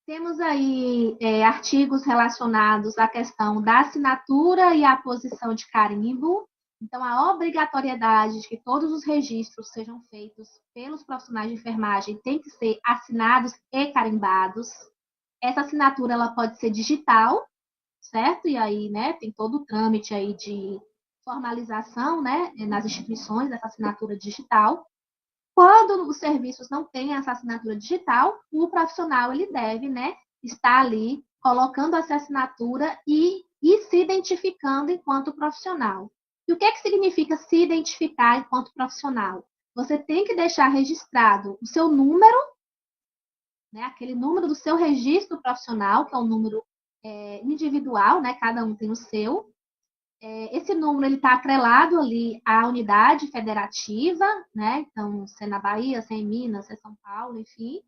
Temos aí artigos relacionados à questão da assinatura e a posição de carimbo. Então, a obrigatoriedade de que todos os registros sejam feitos pelos profissionais de enfermagem tem que ser assinados e carimbados. Essa assinatura ela pode ser digital, certo? E aí, né, tem todo o trâmite aí de formalização, né, nas instituições dessa assinatura digital. Quando os serviços não têm essa assinatura digital, o profissional ele deve, né, estar ali colocando essa assinatura e se identificando enquanto profissional. E o que significa se identificar enquanto profissional? Você tem que deixar registrado o seu número, né, aquele número do seu registro profissional, que é um número individual, né, cada um tem o seu. Esse número está atrelado ali à unidade federativa, né? Então, se é na Bahia, se é em Minas, se é São Paulo, enfim.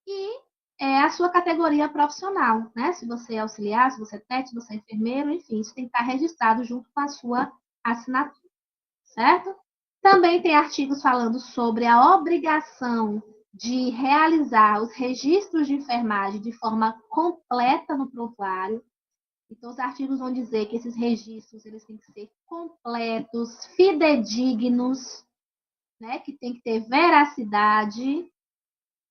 E a sua categoria profissional, né? Se você é auxiliar, se você é técnico, se você é enfermeiro, enfim, isso tem que estar registrado junto com a sua assinatura, certo? Também tem artigos falando sobre a obrigação de realizar os registros de enfermagem de forma completa no prontuário. Então, os artigos vão dizer que esses registros eles têm que ser completos, fidedignos, né? Que tem que ter veracidade,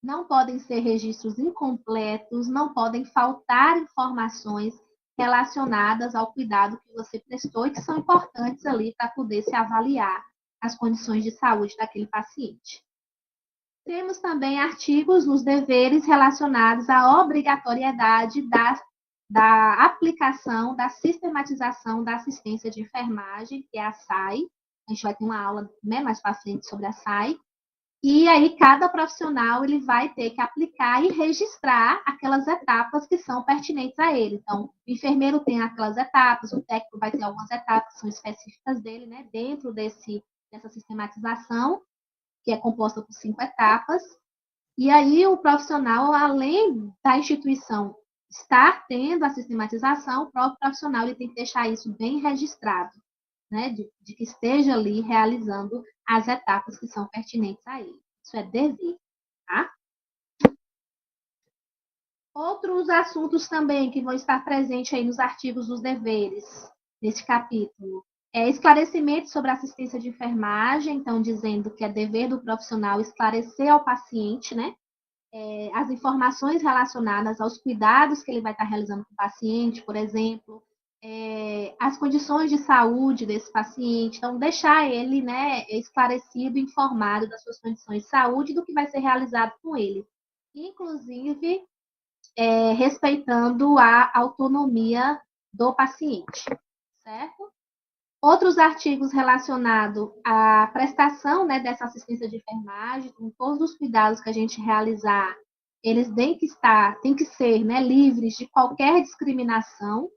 não podem ser registros incompletos, não podem faltar informações relacionadas ao cuidado que você prestou e que são importantes ali para poder se avaliar as condições de saúde daquele paciente. Temos também artigos nos deveres relacionados à obrigatoriedade da aplicação, da sistematização da assistência de enfermagem, que é a SAI. A gente vai ter uma aula, né, mais para frente sobre a SAI. E aí, cada profissional ele vai ter que aplicar e registrar aquelas etapas que são pertinentes a ele. Então, o enfermeiro tem aquelas etapas, o técnico vai ter algumas etapas que são específicas dele, né, dentro dessa sistematização, que é composta por 5 etapas. E aí, o profissional, além da instituição estar tendo a sistematização, o próprio profissional ele tem que deixar isso bem registrado, né? De que esteja ali realizando as etapas que são pertinentes a ele. Isso é dever, tá? Outros assuntos também que vão estar presentes aí nos artigos dos deveres, nesse capítulo, esclarecimento sobre assistência de enfermagem, então dizendo que é dever do profissional esclarecer ao paciente, né? As informações relacionadas aos cuidados que ele vai estar realizando com o paciente, por exemplo, as condições de saúde desse paciente, então deixar ele, né, esclarecido, informado das suas condições de saúde e do que vai ser realizado com ele. Inclusive, respeitando a autonomia do paciente, certo? Outros artigos relacionados à prestação, né, dessa assistência de enfermagem, com todos os cuidados que a gente realizar, eles têm que ser, né, livres de qualquer discriminação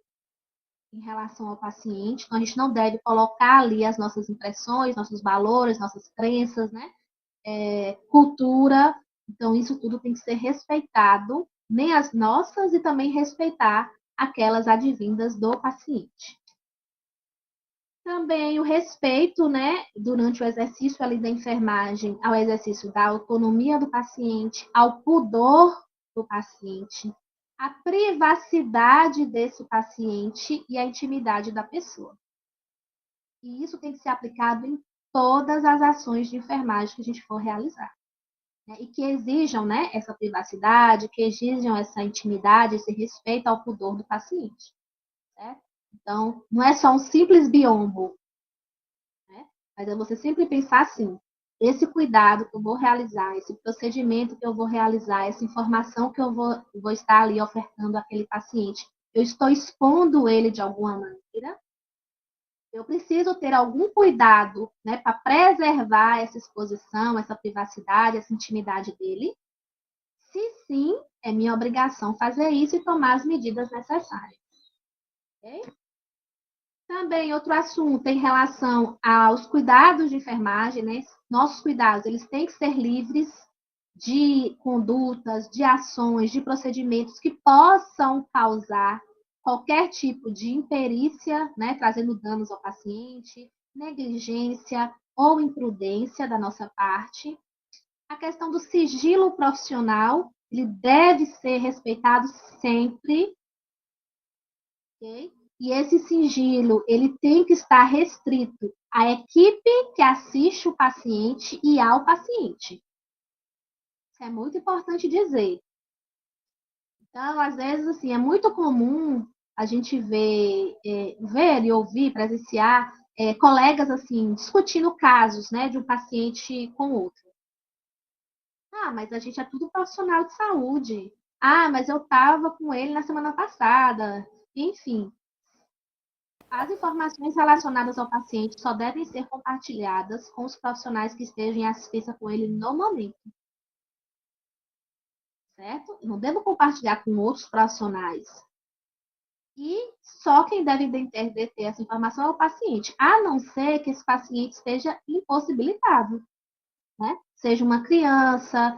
em relação ao paciente. Então, a gente não deve colocar ali as nossas impressões, nossos valores, nossas crenças, né, cultura. Então, isso tudo tem que ser respeitado, nem as nossas, e também respeitar aquelas advindas do paciente. Também o respeito, né, durante o exercício ali da enfermagem, ao exercício da autonomia do paciente, ao pudor do paciente, a privacidade desse paciente e a intimidade da pessoa. E isso tem que ser aplicado em todas as ações de enfermagem que a gente for realizar, né, e que exijam, né, essa privacidade, que exijam essa intimidade, esse respeito ao pudor do paciente, certo? Então, não é só um simples biombo, né? Mas é você sempre pensar assim, esse cuidado que eu vou realizar, esse procedimento que eu vou realizar, essa informação que eu vou estar ali ofertando àquele paciente, eu estou expondo ele de alguma maneira, eu preciso ter algum cuidado, né, para preservar essa exposição, essa privacidade, essa intimidade dele. Se sim, é minha obrigação fazer isso e tomar as medidas necessárias. Okay? Também outro assunto em relação aos cuidados de enfermagem, né? Nossos cuidados, eles têm que ser livres de condutas, de ações, de procedimentos que possam causar qualquer tipo de imperícia, né, trazendo danos ao paciente, negligência ou imprudência da nossa parte. A questão do sigilo profissional, ele deve ser respeitado sempre, ok? E esse sigilo, ele tem que estar restrito à equipe que assiste o paciente e ao paciente. Isso é muito importante dizer. Então, às vezes, assim, é muito comum a gente ver e ouvir, presenciar colegas, assim, discutindo casos, né, de um paciente com outro. Ah, mas a gente é tudo profissional de saúde. Ah, mas eu estava com ele na semana passada. Enfim, as informações relacionadas ao paciente só devem ser compartilhadas com os profissionais que estejam em assistência com ele no momento, certo? Não devo compartilhar com outros profissionais. E só quem deve ter essa informação é o paciente, a não ser que esse paciente esteja impossibilitado, né? Seja uma criança,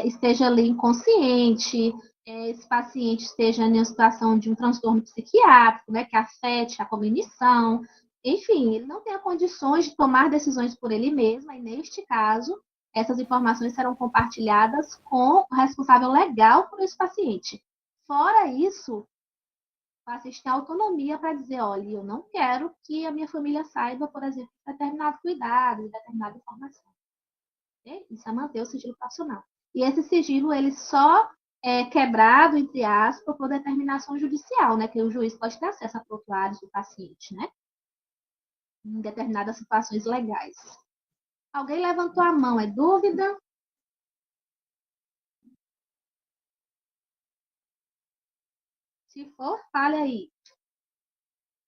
esteja ali inconsciente, esse paciente esteja em uma situação de um transtorno psiquiátrico, né, que afete a cognição, enfim, ele não tenha condições de tomar decisões por ele mesmo, e neste caso, essas informações serão compartilhadas com o responsável legal por esse paciente. Fora isso, o paciente tem autonomia para dizer, olha, eu não quero que a minha família saiba, por exemplo, de determinado cuidado, de determinada informação. Isso é manter o sigilo profissional. E esse sigilo, ele só é quebrado, entre aspas, por determinação judicial, né? Que o juiz pode ter acesso a prontuários do paciente, né? Em determinadas situações legais. Alguém levantou a mão, é dúvida? Se for, fale aí.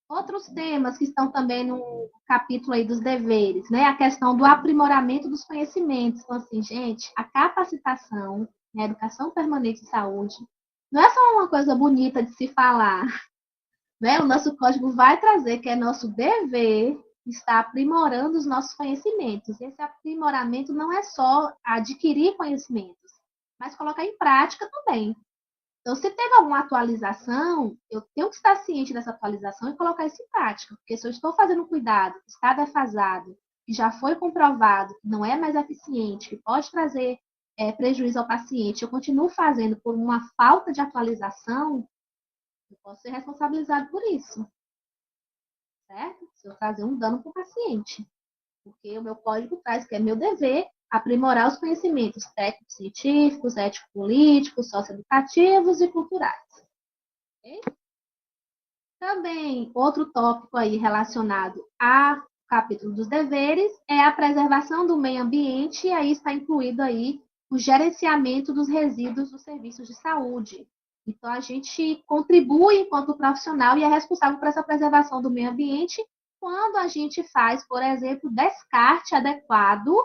Outros temas que estão também no capítulo aí dos deveres, né? A questão do aprimoramento dos conhecimentos. Então, assim, gente, a capacitação, né, a educação permanente de saúde, não é só uma coisa bonita de se falar, né? O nosso código vai trazer que é nosso dever estar aprimorando os nossos conhecimentos. Esse aprimoramento não é só adquirir conhecimentos, mas colocar em prática também. Então, se teve alguma atualização, eu tenho que estar ciente dessa atualização e colocar isso em prática. Porque se eu estou fazendo um cuidado que está defasado, que já foi comprovado, que não é mais eficiente, que pode trazer prejuízo ao paciente, eu continuo fazendo por uma falta de atualização, eu posso ser responsabilizado por isso, certo? Se eu trazer um dano para o paciente. Porque o meu código traz que é meu dever aprimorar os conhecimentos técnicos, científicos, ético-políticos, socioeducativos e culturais. Okay? Também, outro tópico aí relacionado ao capítulo dos deveres é a preservação do meio ambiente, e aí está incluído aí o gerenciamento dos resíduos dos serviços de saúde. Então, a gente contribui enquanto profissional e é responsável por essa preservação do meio ambiente quando a gente faz, por exemplo, descarte adequado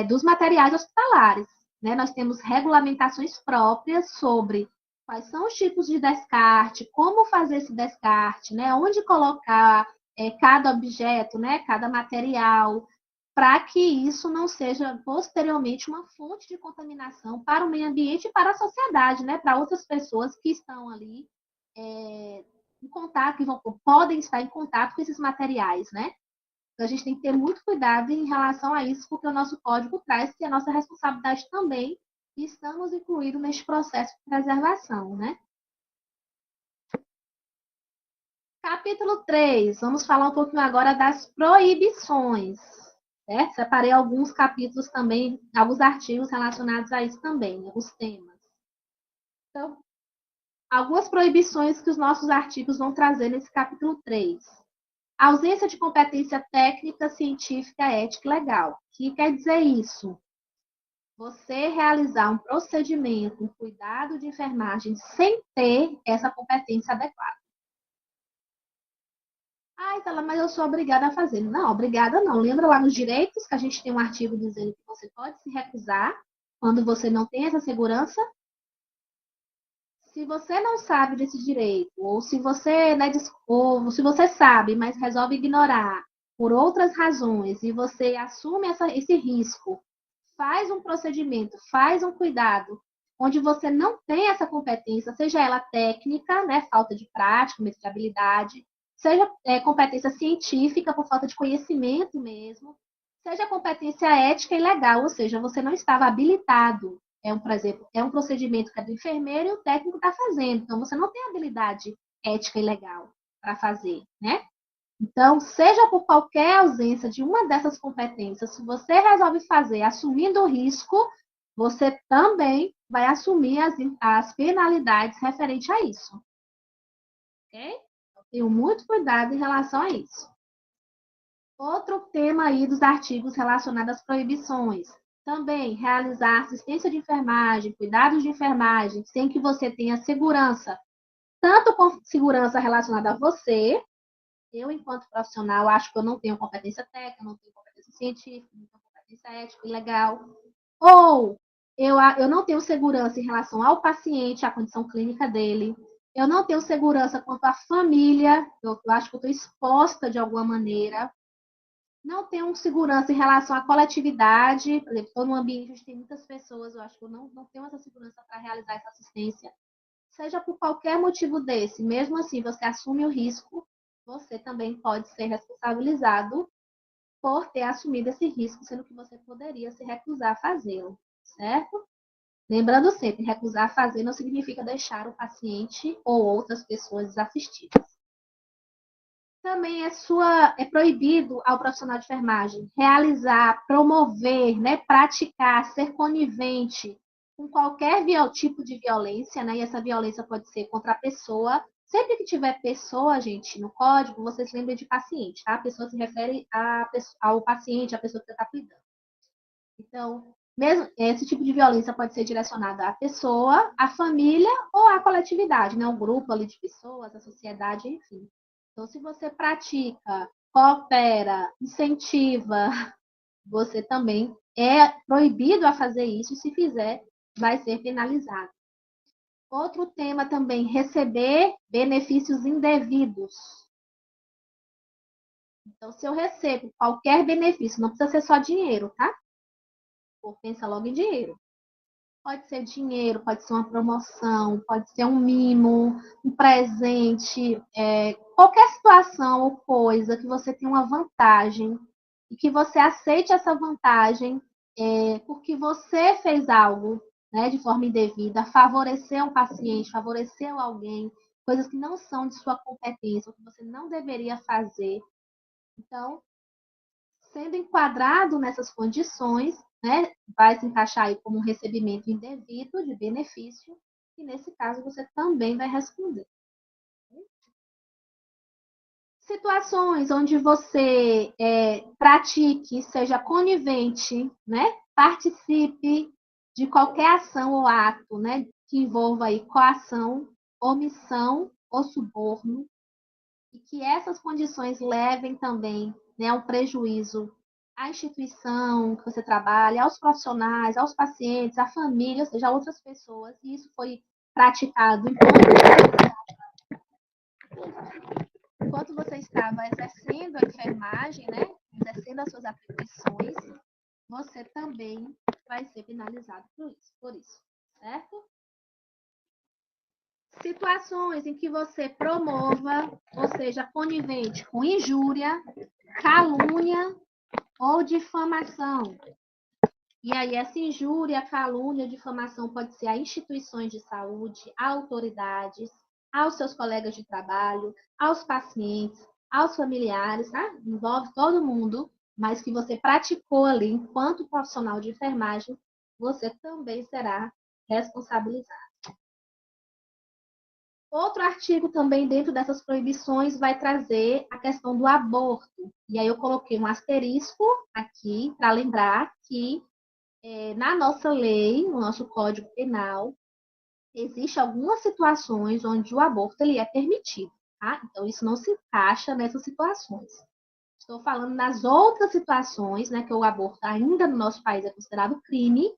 dos materiais hospitalares. Né? Nós temos regulamentações próprias sobre quais são os tipos de descarte, como fazer esse descarte, né? Onde colocar cada objeto, né? Cada material, para que isso não seja posteriormente uma fonte de contaminação para o meio ambiente e para a sociedade, né? Para outras pessoas que estão ali em contato, que podem estar em contato com esses materiais, né? Então, a gente tem que ter muito cuidado em relação a isso, porque o nosso código traz que é nossa responsabilidade também e estamos incluídos neste processo de preservação, né? Capítulo 3, vamos falar um pouquinho agora das proibições. Certo? Separei alguns capítulos também, alguns artigos relacionados a isso também, alguns temas. Então, algumas proibições que os nossos artigos vão trazer nesse capítulo 3. A ausência de competência técnica, científica, ética e legal. O que quer dizer isso? você realizar um procedimento, um cuidado de enfermagem sem ter essa competência adequada. Ah, Isela, mas eu sou obrigada a fazer. Não, obrigada não. Lembra lá nos direitos que a gente tem um artigo dizendo que você pode se recusar quando você não tem essa segurança? Se você não sabe desse direito, ou se você, né, ou se você sabe, mas resolve ignorar por outras razões, e você assume esse risco, faz um procedimento, faz um cuidado, onde você não tem essa competência, seja ela técnica, né, falta de prática, medo de habilidade, seja competência científica, por falta de conhecimento mesmo, seja competência ética e legal, ou seja, você não estava habilitado. Por exemplo, é um procedimento que é do enfermeiro e o técnico está fazendo, então você não tem habilidade ética e legal para fazer, né? Então, seja por qualquer ausência de uma dessas competências, se você resolve fazer assumindo o risco, você também vai assumir as penalidades referentes a isso. Ok? Então, tenho muito cuidado em relação a isso. Outro tema aí dos artigos relacionados às proibições. Também realizar assistência de enfermagem, cuidados de enfermagem, sem que você tenha segurança, tanto com segurança relacionada a você. Eu, enquanto profissional, acho que eu não tenho competência técnica, não tenho competência científica, não tenho competência ética e legal. Ou eu não tenho segurança em relação ao paciente, à condição clínica dele. Eu não tenho segurança quanto à família, eu acho que eu estou exposta de alguma maneira. Não tenho segurança em relação à coletividade, por exemplo, estou num ambiente onde tem muitas pessoas, eu acho que eu não tenho essa segurança para realizar essa assistência. Seja por qualquer motivo desse, mesmo assim você assume o risco, você também pode ser responsabilizado por ter assumido esse risco, sendo que você poderia se recusar a fazê-lo, certo? Lembrando sempre, recusar a fazer não significa deixar o paciente ou outras pessoas desassistidas. Também é proibido ao profissional de enfermagem realizar, promover, né, praticar, ser conivente com qualquer tipo de violência, né? E essa violência pode ser contra a pessoa. Sempre que tiver pessoa, gente, no código, vocês lembrem de paciente, tá? A pessoa se refere ao paciente, à pessoa que você está cuidando. Então, mesmo esse tipo de violência pode ser direcionada à pessoa, à família ou à coletividade, né? Um grupo ali de pessoas, a sociedade, enfim. Então, se você pratica, coopera, incentiva, você também é proibido a fazer isso, e se fizer, vai ser penalizado. Outro tema também, receber benefícios indevidos. Então, se eu recebo qualquer benefício, não precisa ser só dinheiro, tá? Ou pensa logo em dinheiro. Pode ser dinheiro, pode ser uma promoção, pode ser um mimo, um presente, qualquer situação ou coisa que você tenha uma vantagem e que você aceite essa vantagem porque você fez algo, né, de forma indevida, favoreceu um paciente, favoreceu alguém, coisas que não são de sua competência, ou que você não deveria fazer. Então, sendo enquadrado nessas condições, né, vai se encaixar aí como um recebimento indevido de benefício, e nesse caso você também vai responder. Situações onde você pratique, seja conivente, né, participe de qualquer ação ou ato, né, que envolva aí coação, omissão ou suborno, e que essas condições levem também, né, a um prejuízo à instituição que você trabalha, aos profissionais, aos pacientes, à família, ou seja, a outras pessoas, e isso foi praticado enquanto você estava exercendo a enfermagem, né, exercendo as suas atribuições, você também vai ser penalizado por isso, certo? Situações em que você promova, ou seja, conivente com injúria, calúnia ou difamação. E aí, essa injúria, calúnia, difamação pode ser a instituições de saúde, a autoridades, aos seus colegas de trabalho, aos pacientes, aos familiares, tá? Envolve todo mundo, mas que você praticou ali enquanto profissional de enfermagem, você também será responsabilizado. Outro artigo também dentro dessas proibições vai trazer a questão do aborto. E aí eu coloquei um asterisco aqui para lembrar que Na nossa lei, no nosso Código Penal, existem algumas situações onde o aborto ele é permitido, tá? Então, isso não se encaixa nessas situações. Estou falando nas outras situações, né, que o aborto ainda no nosso país é considerado crime,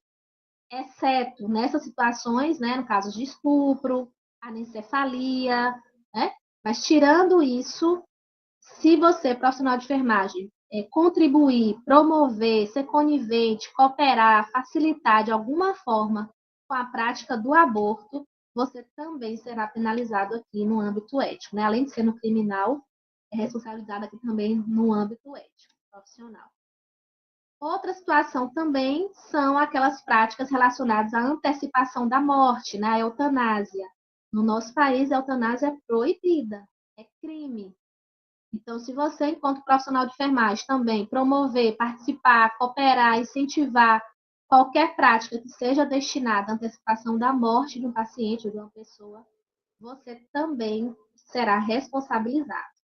exceto nessas situações, né, no caso de estupro, anencefalia, né? Mas tirando isso, se você, profissional de enfermagem, contribuir, promover, ser conivente, cooperar, facilitar de alguma forma com a prática do aborto, você também será penalizado aqui no âmbito ético, né? Além de ser no criminal, é responsabilizado aqui também no âmbito ético, profissional. Outra situação também são aquelas práticas relacionadas à antecipação da morte, né? A eutanásia. No nosso país, a eutanásia é proibida, é crime. Então, se você, enquanto profissional de enfermagem, também promover, participar, cooperar, incentivar qualquer prática que seja destinada à antecipação da morte de um paciente ou de uma pessoa, você também será responsabilizado.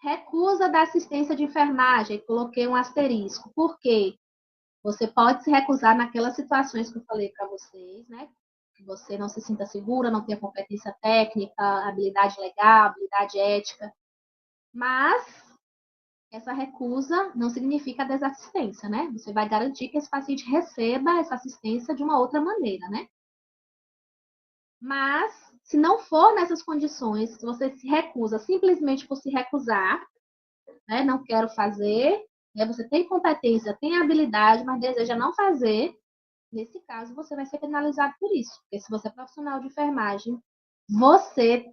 Recusa da assistência de enfermagem, coloquei um asterisco. Por quê? Você pode se recusar naquelas situações que eu falei para vocês, né? Que você não se sinta segura, não tenha competência técnica, habilidade legal, habilidade ética. Mas essa recusa não significa desassistência, né? Você vai garantir que esse paciente receba essa assistência de uma outra maneira, né? Mas, se não for nessas condições, se você se recusa simplesmente por se recusar, né? Não quero fazer, né? Você tem competência, tem habilidade, mas deseja não fazer, nesse caso você vai ser penalizado por isso. Porque se você é profissional de enfermagem, você,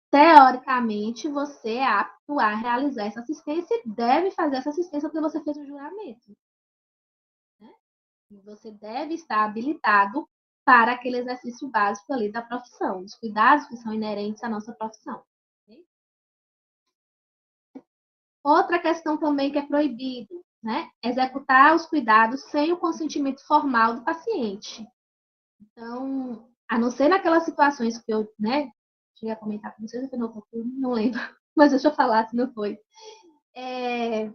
teoricamente, você é apto a realizar essa assistência e deve fazer essa assistência porque você fez o juramento. Né? E você deve estar habilitado para aquele exercício básico ali da profissão, os cuidados que são inerentes à nossa profissão. Okay? Outra questão também que é proibido, né? Executar os cuidados sem o consentimento formal do paciente. Então, a não ser naquelas situações que eu, né, cheguei a comentar com vocês, eu não lembro, mas deixa eu falar se não foi.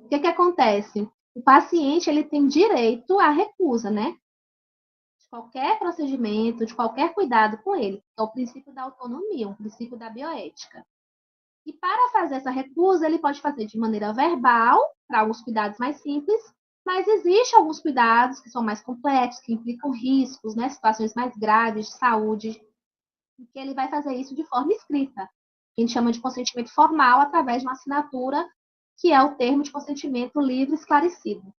O que acontece? O paciente, ele tem direito à recusa, né? De qualquer procedimento, de qualquer cuidado com ele. É o princípio da autonomia, o princípio da bioética. E para fazer essa recusa, ele pode fazer de maneira verbal, para alguns cuidados mais simples, mas existem alguns cuidados que são mais complexos, que implicam riscos, né, situações mais graves de saúde, que ele vai fazer isso de forma escrita, que a gente chama de consentimento formal, através de uma assinatura, que é o termo de consentimento livre esclarecido.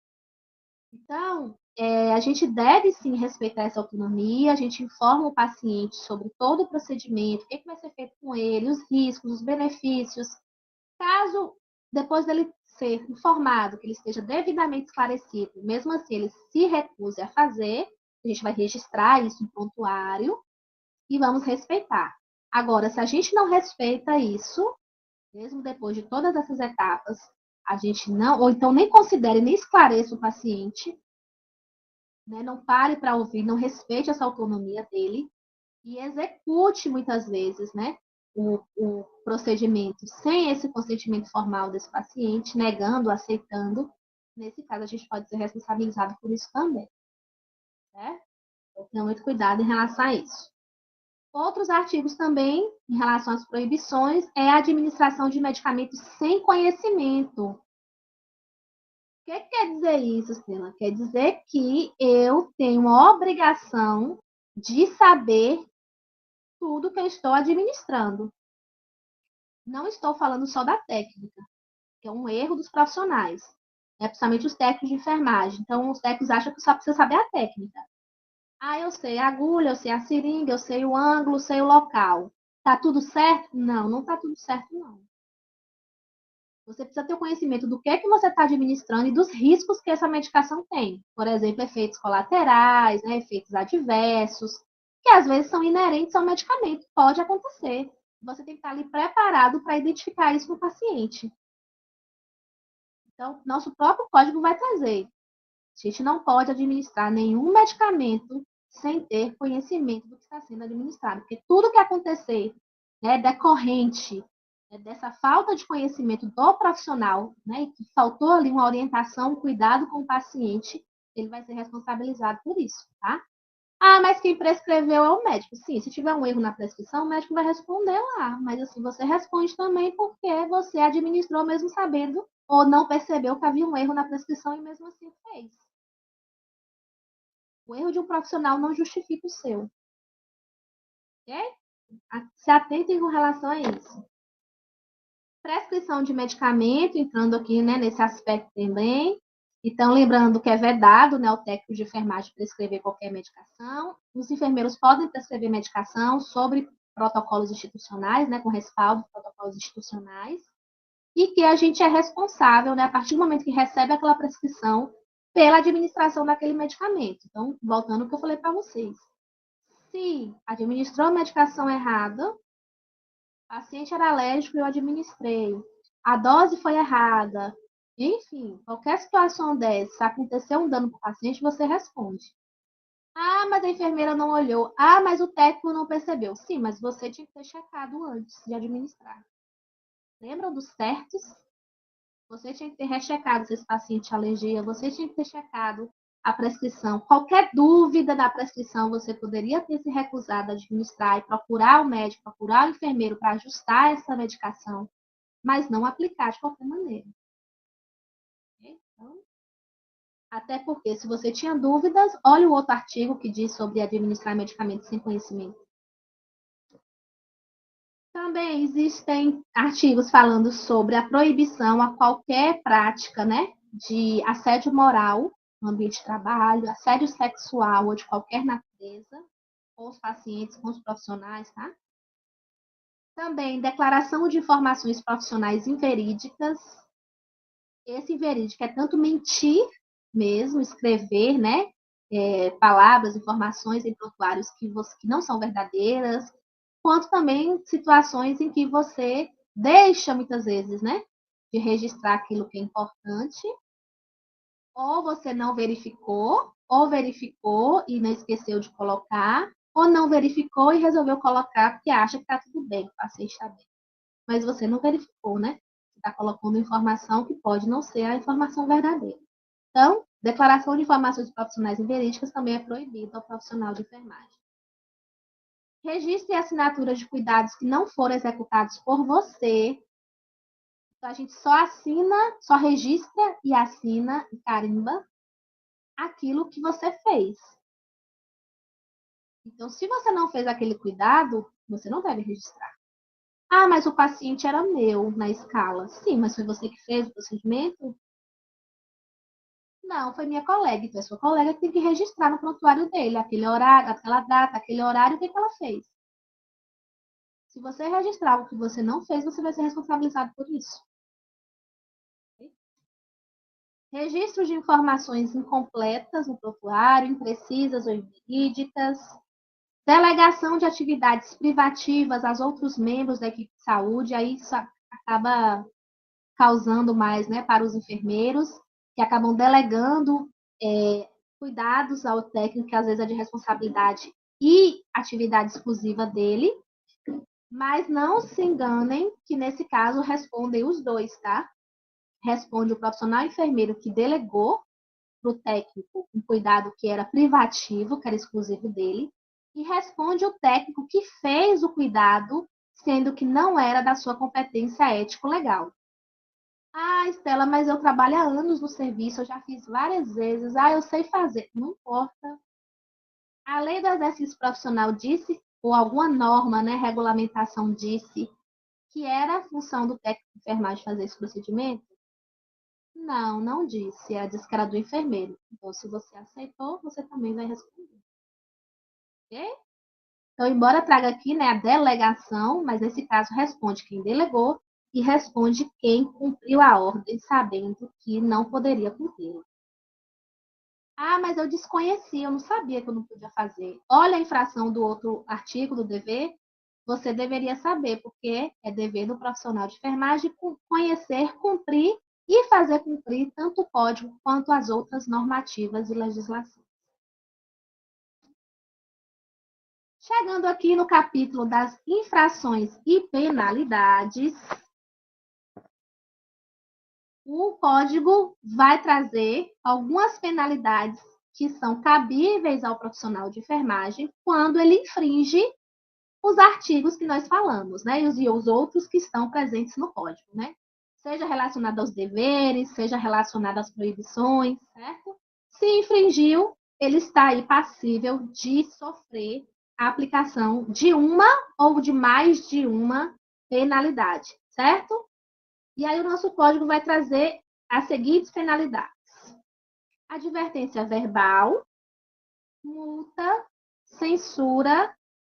Então, a gente deve sim respeitar essa autonomia, a gente informa o paciente sobre todo o procedimento, o que vai ser feito com ele, os riscos, os benefícios. Caso, depois dele ser informado, que ele esteja devidamente esclarecido, mesmo assim ele se recuse a fazer, a gente vai registrar isso em prontuário e vamos respeitar. Agora, se a gente não respeita isso, mesmo depois de todas essas etapas, a gente não, ou então nem considere, nem esclareça o paciente, né? Não pare para ouvir, não respeite essa autonomia dele e execute muitas vezes, né? O procedimento sem esse consentimento formal desse paciente, negando, aceitando. Nesse caso, a gente pode ser responsabilizado por isso também. Né? Então, tenha muito cuidado em relação a isso. Outros artigos também, em relação às proibições, é a administração de medicamentos sem conhecimento. O que quer dizer isso, Stella? Quer dizer que eu tenho a obrigação de saber tudo que eu estou administrando. Não estou falando só da técnica, que é um erro dos profissionais, né? Principalmente os técnicos de enfermagem. Então, os técnicos acham que só precisa saber a técnica. Ah, eu sei a agulha, eu sei a seringa, eu sei o ângulo, eu sei o local. Tá tudo certo? Não, não tá tudo certo, não. Você precisa ter o conhecimento do que é que você está administrando e dos riscos que essa medicação tem. Por exemplo, efeitos colaterais, né, efeitos adversos, que às vezes são inerentes ao medicamento. Pode acontecer. Você tem que estar ali preparado para identificar isso no paciente. Então, nosso próprio código vai trazer. A gente não pode administrar nenhum medicamento sem ter conhecimento do que está sendo administrado. Porque tudo que acontecer, né, decorrente, dessa falta de conhecimento do profissional, né, que faltou ali uma orientação, cuidado com o paciente, ele vai ser responsabilizado por isso, tá? Ah, mas quem prescreveu é o médico. Sim, se tiver um erro na prescrição, o médico vai responder lá. Mas assim, você responde também porque você administrou mesmo sabendo ou não percebeu que havia um erro na prescrição e mesmo assim fez. O erro de um profissional não justifica o seu. Ok? Se atentem com relação a isso. Prescrição de medicamento, entrando aqui, né, nesse aspecto também. Então, lembrando que é vedado, né, o técnico de enfermagem prescrever qualquer medicação. Os enfermeiros podem prescrever medicação sobre protocolos institucionais, né, com respaldo de protocolos institucionais. E que a gente é responsável, né, a partir do momento que recebe aquela prescrição, pela administração daquele medicamento. Então, voltando ao que eu falei para vocês. Se administrou a medicação errada, o paciente era alérgico e eu administrei. A dose foi errada. Enfim, qualquer situação dessa, se acontecer um dano para o paciente, você responde. Ah, mas a enfermeira não olhou. Ah, mas o técnico não percebeu. Sim, mas você tinha que ter checado antes de administrar. Lembram dos certos? Você tinha que ter rechecado se esse paciente tinha alergia. Você tinha que ter checado a prescrição. Qualquer dúvida da prescrição, você poderia ter se recusado a administrar e procurar o médico, procurar o enfermeiro para ajustar essa medicação, mas não aplicar de qualquer maneira. Então, até porque, se você tinha dúvidas, olha o outro artigo que diz sobre administrar medicamentos sem conhecimento. Também existem artigos falando sobre a proibição a qualquer prática, né, de assédio moral no ambiente de trabalho, assédio sexual ou de qualquer natureza, com os pacientes, com os profissionais, tá? Também declaração de informações profissionais inverídicas. Esse inverídico é tanto mentir mesmo, escrever, né, palavras, informações em prontuários que não são verdadeiras, quanto também situações em que você deixa muitas vezes, né, de registrar aquilo que é importante, ou você não verificou, ou verificou e não esqueceu de colocar, ou não verificou e resolveu colocar porque acha que está tudo bem, que o paciente está bem. Mas você não verificou, né? Você está colocando informação que pode não ser a informação verdadeira. Então, declaração de informações profissionais inverídicas também é proibida ao profissional de enfermagem. Registro e assinatura de cuidados que não foram executados por você. Então, a gente só assina, só registra e assina e carimba aquilo que você fez. Então, se você não fez aquele cuidado, você não deve registrar. Ah, mas o paciente era meu na escala. Sim, mas foi você que fez o procedimento? Não, foi minha colega. Então, é sua colega que tem que registrar no prontuário dele, aquele horário, aquela data, aquele horário, o que ela fez. Se você registrar o que você não fez, você vai ser responsabilizado por isso. Registro de informações incompletas no prontuário, imprecisas ou inverídicas. Delegação de atividades privativas aos outros membros da equipe de saúde. Aí isso acaba causando mais, né, para os enfermeiros, que acabam delegando cuidados ao técnico, que às vezes é de responsabilidade e atividade exclusiva dele. Mas não se enganem que nesse caso respondem os dois, tá? Responde o profissional enfermeiro que delegou para o técnico um cuidado que era privativo, que era exclusivo dele, e responde o técnico que fez o cuidado, sendo que não era da sua competência ético-legal. Ah, Estela, mas eu trabalho há anos no serviço, eu já fiz várias vezes. Ah, eu sei fazer. Não importa. A lei do exercício profissional disse, ou alguma norma, né, regulamentação disse, que era a função do técnico de enfermagem fazer esse procedimento? Não, não disse. Ela disse que era do enfermeiro. Então, se você aceitou, você também vai responder. Ok? Então, embora traga aqui, né, a delegação, mas nesse caso responde quem delegou e responde quem cumpriu a ordem, sabendo que não poderia cumpri-la. Ah, mas eu desconhecia, eu não sabia que eu não podia fazer. Olha a infração do outro artigo do dever, você deveria saber, porque é dever do profissional de enfermagem conhecer, cumprir e fazer cumprir tanto o código quanto as outras normativas e legislações. Chegando aqui no capítulo das infrações e penalidades, o código vai trazer algumas penalidades que são cabíveis ao profissional de enfermagem quando ele infringe os artigos que nós falamos, né? E os outros que estão presentes no código, né? Seja relacionado aos deveres, seja relacionado às proibições, certo? Se infringiu, ele está aí passível de sofrer a aplicação de uma ou de mais de uma penalidade, certo? E aí o nosso código vai trazer as seguintes penalidades: advertência verbal, multa, censura,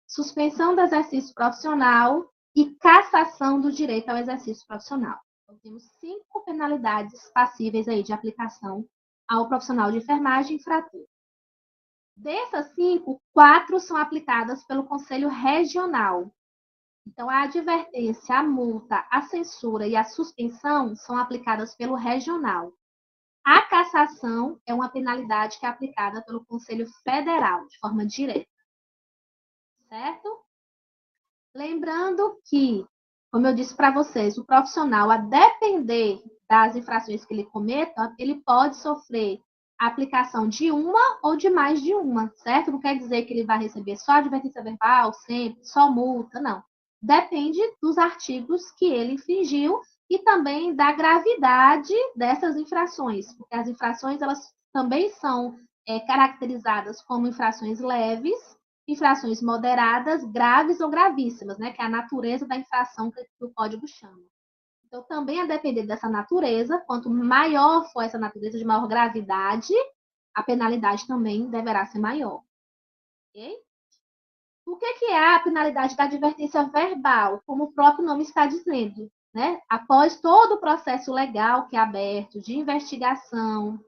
suspensão do exercício profissional e cassação do direito ao exercício profissional. Então, temos 5 penalidades passíveis aí de aplicação ao profissional de enfermagem infrator. Dessas 5, 4 são aplicadas pelo Conselho Regional. Então, a advertência, a multa, a censura e a suspensão são aplicadas pelo regional. A cassação é uma penalidade que é aplicada pelo Conselho Federal, de forma direta. Certo? Lembrando que, como eu disse para vocês, o profissional, a depender das infrações que ele cometa, ele pode sofrer a aplicação de uma ou de mais de uma, certo? Não quer dizer que ele vai receber só advertência verbal, sempre, só multa, não. Depende dos artigos que ele infringiu e também da gravidade dessas infrações, porque as infrações, elas também são caracterizadas como infrações leves, infrações moderadas, graves ou gravíssimas, né? Que é a natureza da infração que o código chama. Então, também a depender dessa natureza, quanto maior for essa natureza de maior gravidade, a penalidade também deverá ser maior. Ok? O que é a penalidade da advertência verbal? Como o próprio nome está dizendo, né? Após todo o processo legal que é aberto, de investigação,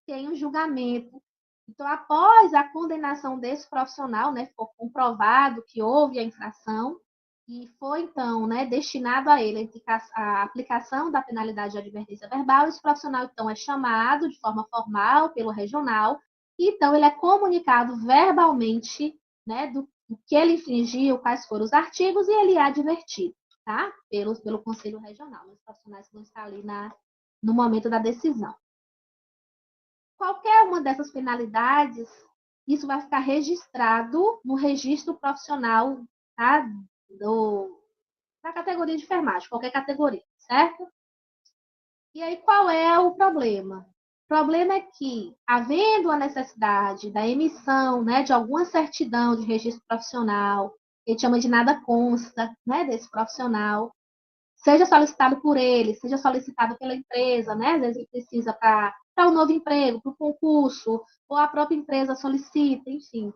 tem um julgamento. Então, após a condenação desse profissional, né, for comprovado que houve a infração e foi, então, né, destinado a ele a aplicação da penalidade de advertência verbal, esse profissional, então, é chamado de forma formal pelo regional, e, então, ele é comunicado verbalmente, né, do que ele infringiu, quais foram os artigos, e ele é advertido, tá? Pelo Conselho Regional, os profissionais que vão estar ali no momento da decisão. Qualquer uma dessas penalidades, isso vai ficar registrado no registro profissional, tá? Da categoria de enfermagem, qualquer categoria, certo? E aí, qual é o problema? O problema é que, havendo a necessidade da emissão, né, de alguma certidão de registro profissional, que a gente chama de nada consta, né, desse profissional, seja solicitado por ele, seja solicitado pela empresa, né? Às vezes ele precisa para um novo emprego, para o concurso, ou a própria empresa solicita, enfim.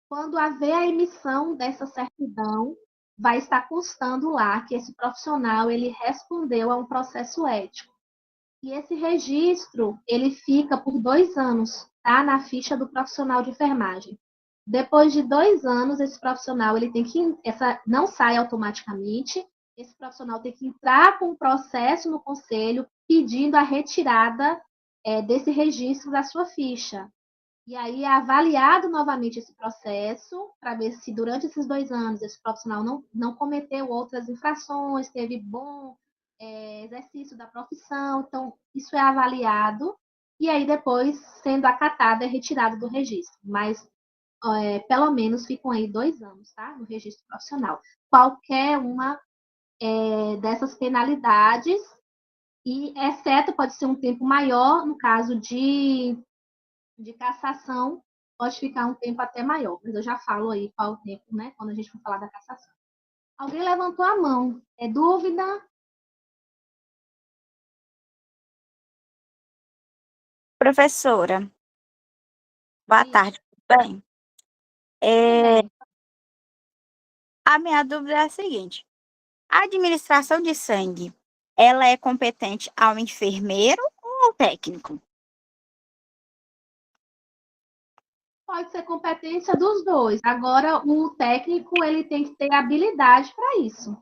Quando haver a emissão dessa certidão, vai estar constando lá que esse profissional ele respondeu a um processo ético. E esse registro, ele fica por 2 anos, tá? Na ficha do profissional de enfermagem. Depois de 2 anos, esse profissional ele tem que não sai automaticamente. Esse profissional tem que entrar com um processo no conselho pedindo a retirada desse registro da sua ficha. E aí é avaliado novamente esse processo para ver se durante esses 2 anos esse profissional não cometeu outras infrações, teve bom exercício da profissão. Então, isso é avaliado e aí depois, sendo acatado, é retirado do registro. Mas pelo menos ficam aí 2 anos, tá? No registro profissional. Qualquer uma dessas penalidades, e exceto pode ser um tempo maior, no caso de cassação, pode ficar um tempo até maior, mas eu já falo aí qual o tempo, né? Quando a gente for falar da cassação. Alguém levantou a mão. É dúvida? Professora, boa Sim, tarde, tudo bem? tudo bem. A minha dúvida é a seguinte: a administração de sangue, ela é competente ao enfermeiro ou ao técnico? Pode ser competência dos dois. Agora, o técnico ele tem que ter habilidade para isso.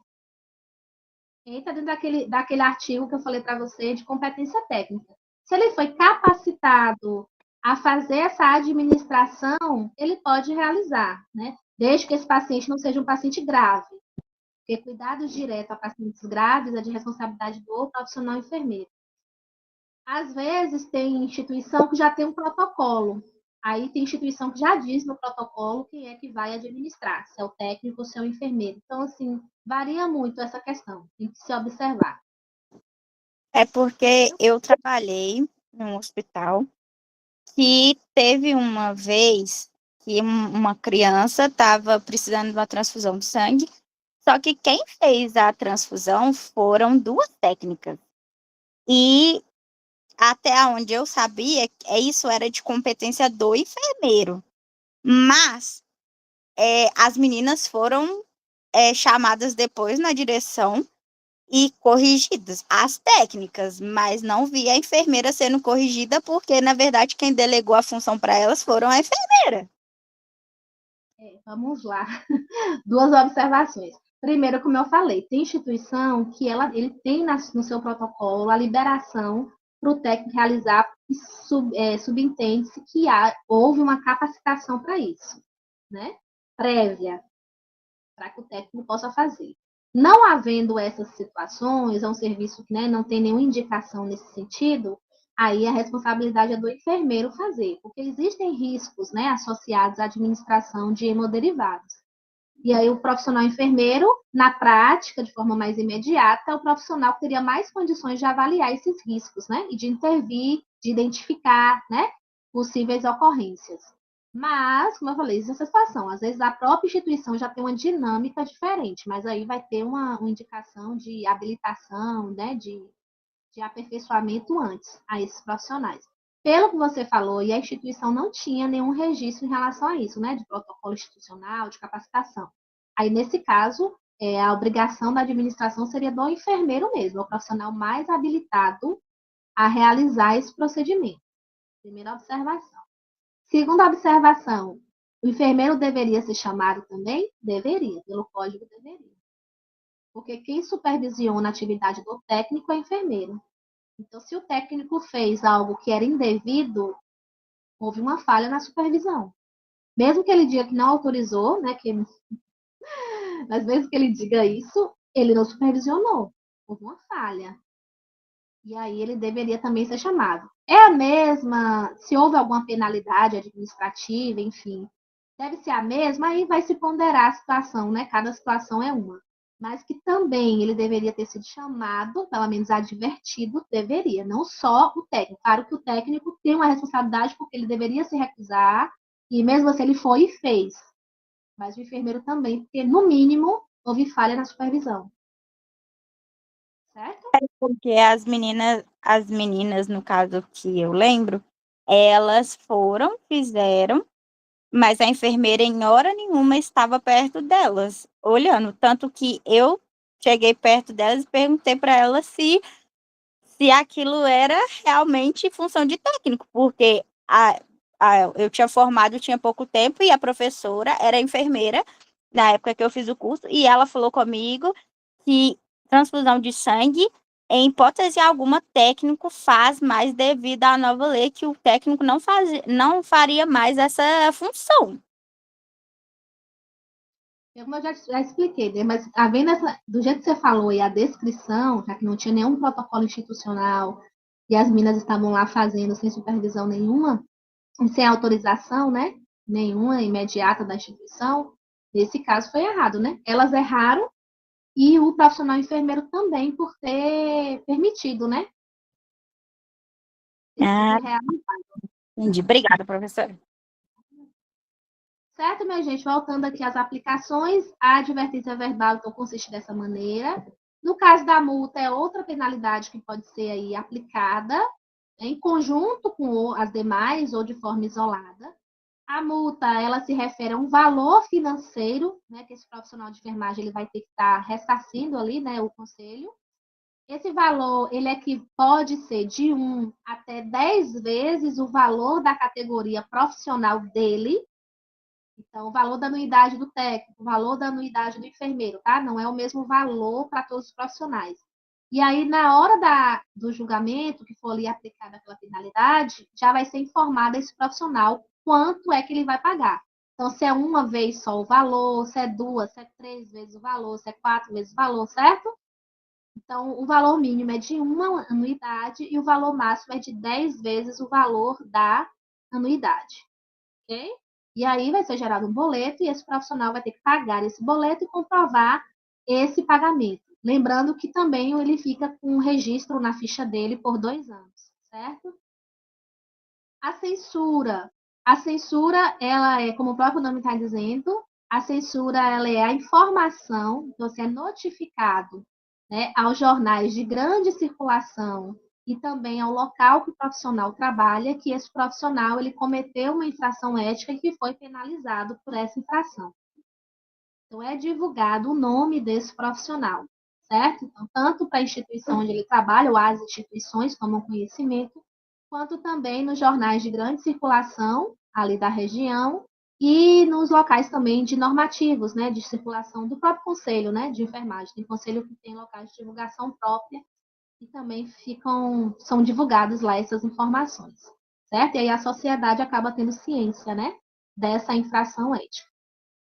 Entra dentro daquele artigo que eu falei para você de competência técnica. Se ele foi capacitado a fazer essa administração, ele pode realizar, né? Desde que esse paciente não seja um paciente grave. porque cuidados diretos a pacientes graves é de responsabilidade do profissional enfermeiro. Às vezes, tem instituição que já tem um protocolo. Aí tem instituição que já diz no protocolo quem é que vai administrar, se é o técnico ou se é o enfermeiro. Então, assim, varia muito essa questão, tem que se observar. É porque eu trabalhei num hospital que teve uma vez que uma criança estava precisando de uma transfusão de sangue, só que quem fez a transfusão foram duas técnicas. E até onde eu sabia, isso era de competência do enfermeiro. Mas as meninas foram chamadas depois na direção e corrigidas as técnicas, mas não vi a enfermeira sendo corrigida, porque, na verdade, quem delegou a função para elas foram a enfermeira. Vamos lá. Duas observações. Primeiro, como eu falei, tem instituição que ele tem no seu protocolo a liberação para o técnico realizar, subentende-se que houve uma capacitação para isso, né? Prévia, para que o técnico possa fazer. Não havendo essas situações, é um serviço que, né, não tem nenhuma indicação nesse sentido, aí a responsabilidade é do enfermeiro fazer, porque existem riscos, né, associados à administração de hemoderivados. E aí o profissional enfermeiro, na prática, de forma mais imediata, é o profissional que teria mais condições de avaliar esses riscos, né, e de intervir, de identificar, né, possíveis ocorrências. Mas, como eu falei, existe essa situação. Às vezes a própria instituição já tem uma dinâmica diferente, mas aí vai ter uma indicação de habilitação, né, de aperfeiçoamento antes a esses profissionais. Pelo que você falou, e a instituição não tinha nenhum registro em relação a isso, né, de protocolo institucional, de capacitação. Aí, nesse caso, a obrigação da administração seria do enfermeiro mesmo, o profissional mais habilitado a realizar esse procedimento. Primeira observação. Segunda observação, o enfermeiro deveria ser chamado também? Deveria, pelo código deveria. Porque quem supervisiona a atividade do técnico é o enfermeiro. Então, se o técnico fez algo que era indevido, houve uma falha na supervisão. Mesmo que ele diga que não autorizou, né, mas mesmo que ele diga isso, ele não supervisionou. Houve uma falha. E aí ele deveria também ser chamado. É a mesma, se houve alguma penalidade administrativa, enfim, deve ser a mesma, aí vai se ponderar a situação, né? Cada situação é uma. Mas que também ele deveria ter sido chamado, pelo menos advertido, deveria, não só o técnico. Claro que o técnico tem uma responsabilidade porque ele deveria se recusar, e mesmo assim ele foi e fez. Mas o enfermeiro também, porque no mínimo houve falha na supervisão. Certo? Porque as meninas, no caso que eu lembro, elas foram, fizeram, mas a enfermeira em hora nenhuma estava perto delas, olhando. Tanto que eu cheguei perto delas e perguntei para elas se aquilo era realmente função de técnico, porque eu tinha formado, tinha pouco tempo, e a professora era enfermeira na época que eu fiz o curso, e ela falou comigo que transfusão de sangue, em hipótese alguma, técnico faz mais devido à nova lei, que o técnico não faria mais essa função. Como eu já expliquei, né? Mas do jeito que você falou e a descrição, já que não tinha nenhum protocolo institucional e as minas estavam lá fazendo sem supervisão nenhuma, e sem autorização, né? Nenhuma imediata da instituição, nesse caso foi errado, né? Elas erraram e o profissional enfermeiro também por ter permitido, né? Entendi. Obrigada, professora. Certo, minha gente? Voltando aqui às aplicações, a advertência verbal então consiste dessa maneira. No caso da multa, é outra penalidade que pode ser aí aplicada em conjunto com as demais ou de forma isolada. A multa, ela se refere a um valor financeiro, né, que esse profissional de enfermagem ele vai ter que estar ressarcindo ali, né, o conselho. Esse valor, ele é que pode ser de 1 até 10 vezes o valor da categoria profissional dele. Então, o valor da anuidade do técnico, o valor da anuidade do enfermeiro, tá? Não é o mesmo valor para todos os profissionais. E aí, na hora do julgamento, que for ali aplicada aquela penalidade, já vai ser informado esse profissional quanto é que ele vai pagar. Então, se é uma vez só o valor, se é duas, se é 3 vezes o valor, se é 4 vezes o valor, certo? Então, o valor mínimo é de uma anuidade e o valor máximo é de 10 vezes o valor da anuidade, ok? E aí vai ser gerado um boleto e esse profissional vai ter que pagar esse boleto e comprovar esse pagamento. Lembrando que também ele fica com um registro na ficha dele por 2 anos, certo? A censura. A censura, ela é, como o próprio nome está dizendo, a censura ela é a informação, você é notificado, né, aos jornais de grande circulação e também ao local que o profissional trabalha, que esse profissional ele cometeu uma infração ética e que foi penalizado por essa infração. Então, é divulgado o nome desse profissional, certo? Então, tanto para a instituição onde ele trabalha, ou as instituições tomam conhecimento, quanto também nos jornais de grande circulação, ali da região, e nos locais também de normativos, né, de circulação do próprio conselho, né, de enfermagem. Tem conselho que tem locais de divulgação própria e também são divulgadas lá essas informações, certo? E aí a sociedade acaba tendo ciência, né, dessa infração ética.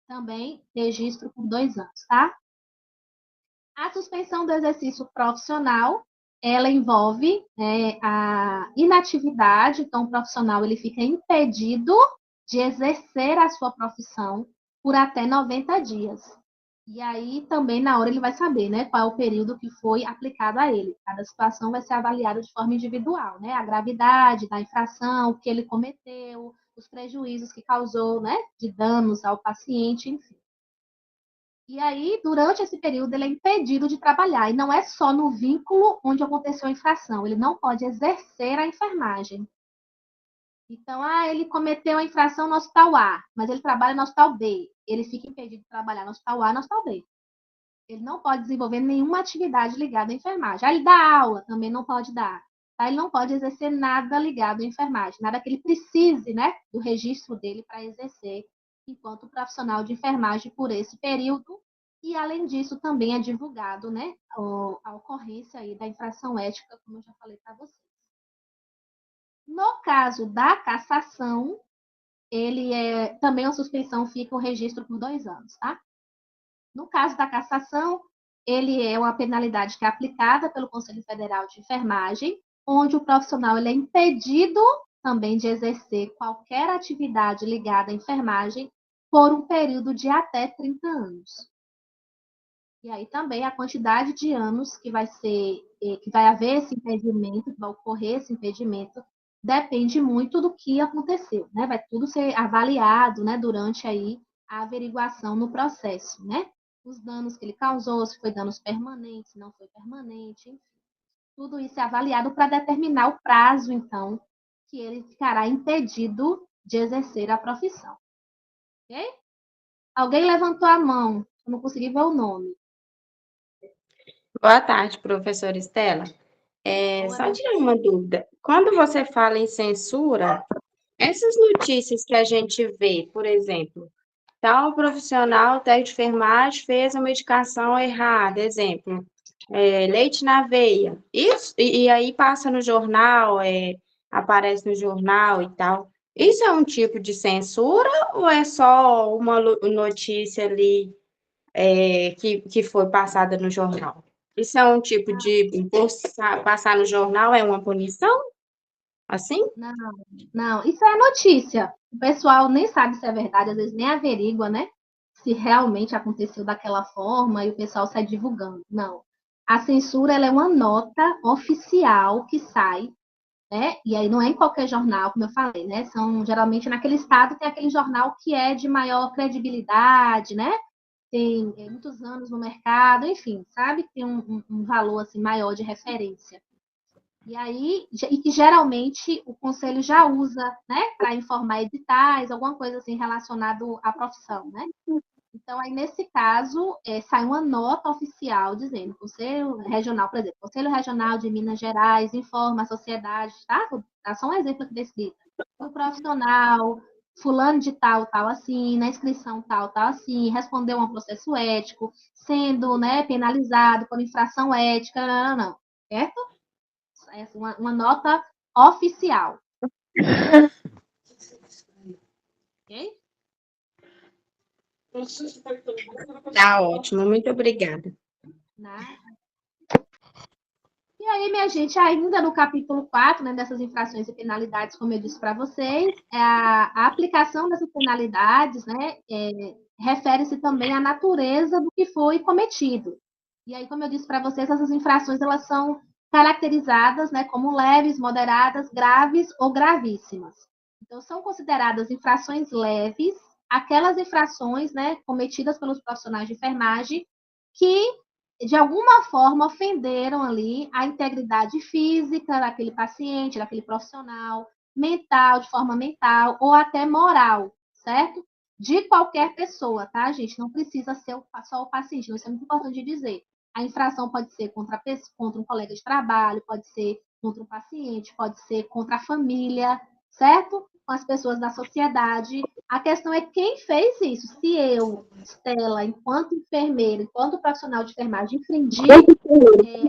Também registro por 2 anos, tá? A suspensão do exercício profissional, ela envolve a inatividade, então o profissional ele fica impedido de exercer a sua profissão por até 90 dias. E aí também na hora ele vai saber, né, qual é o período que foi aplicado a ele. Cada situação vai ser avaliada de forma individual, né? A gravidade da infração, o que ele cometeu, os prejuízos que causou, né, de danos ao paciente, enfim. E aí, durante esse período, ele é impedido de trabalhar. E não é só no vínculo onde aconteceu a infração. Ele não pode exercer a enfermagem. Então, ele cometeu a infração no hospital A, mas ele trabalha no hospital B. Ele fica impedido de trabalhar no hospital A e no hospital B. Ele não pode desenvolver nenhuma atividade ligada à enfermagem. Ele dá aula, também não pode dar. Ele não pode exercer nada ligado à enfermagem, nada que ele precise, né, do registro dele para exercer enquanto profissional de enfermagem por esse período. E, além disso, também é divulgado, né, a ocorrência aí da infração ética, como eu já falei para vocês. No caso da cassação, também a suspensão fica o registro por 2 anos, tá? No caso da cassação, ele é uma penalidade que é aplicada pelo Conselho Federal de Enfermagem, onde o profissional ele é impedido também de exercer qualquer atividade ligada à enfermagem por um período de até 30 anos. E aí também a quantidade de anos que vai haver esse impedimento, que vai ocorrer esse impedimento, depende muito do que aconteceu, né? Vai tudo ser avaliado, né, durante aí a averiguação no processo, né? Os danos que ele causou, se foi danos permanentes, se não foi permanente, enfim. Tudo isso é avaliado para determinar o prazo, então, que ele ficará impedido de exercer a profissão. Ok? Alguém levantou a mão, eu não consegui ver o nome. Boa tarde, professora Estela. Só tirar uma dúvida. Quando você fala em censura, essas notícias que a gente vê, por exemplo, tal profissional técnico de enfermagem fez a medicação errada, exemplo, leite na aveia. Isso, e aí passa no jornal, aparece no jornal e tal. Isso é um tipo de censura ou é só uma notícia ali que foi passada no jornal? Isso é um tipo de passar no jornal, é uma punição? Assim? Não, isso é notícia. O pessoal nem sabe se é verdade, às vezes nem averigua, né? Se realmente aconteceu daquela forma e o pessoal sai divulgando. Não. A censura ela é uma nota oficial que sai, né? E aí não é em qualquer jornal, como eu falei, né? São geralmente naquele estado tem aquele jornal que é de maior credibilidade, né? Tem muitos anos no mercado, enfim, sabe? Tem um valor assim maior de referência. E aí, e que geralmente o conselho já usa, né, para informar editais, alguma coisa assim relacionado à profissão, né? Então, aí nesse caso, sai uma nota oficial dizendo, Conselho Regional, por exemplo, Conselho Regional de Minas Gerais informa a sociedade, tá? Dá só um exemplo aqui descrito. O profissional, fulano de tal, tal assim, na inscrição tal, tal assim, respondeu a um processo ético, sendo, né, penalizado por infração ética, não, certo? Uma nota oficial. Ok? Tá ótimo, muito obrigada. Nada. E aí, minha gente, ainda no capítulo 4, né, dessas infrações e penalidades, como eu disse para vocês, a aplicação dessas penalidades, né, refere-se também à natureza do que foi cometido. E aí, como eu disse para vocês, essas infrações elas são caracterizadas, né, como leves, moderadas, graves ou gravíssimas. Então, são consideradas infrações leves aquelas infrações, né, cometidas pelos profissionais de enfermagem que de alguma forma ofenderam ali a integridade física daquele paciente, daquele profissional, mental, de forma mental ou até moral, certo? De qualquer pessoa, tá, gente? Não precisa ser só o paciente, isso é muito importante dizer. A infração pode ser contra um colega de trabalho, pode ser contra um paciente, pode ser contra a família, certo? Com as pessoas da sociedade. A questão é quem fez isso. Se eu, Stella, enquanto enfermeira, enquanto profissional de enfermagem, infringir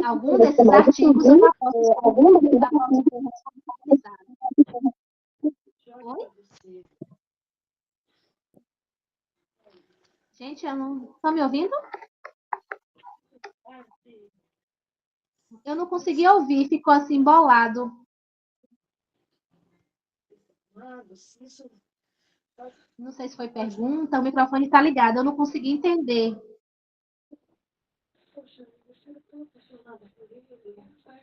algum desses artigos, eu já posso ser responsabilizada. Oi? Gente, eu não... Estão me ouvindo? Eu não consegui ouvir, ficou assim embolado. Não sei se foi pergunta, o microfone está ligado, eu não consegui entender.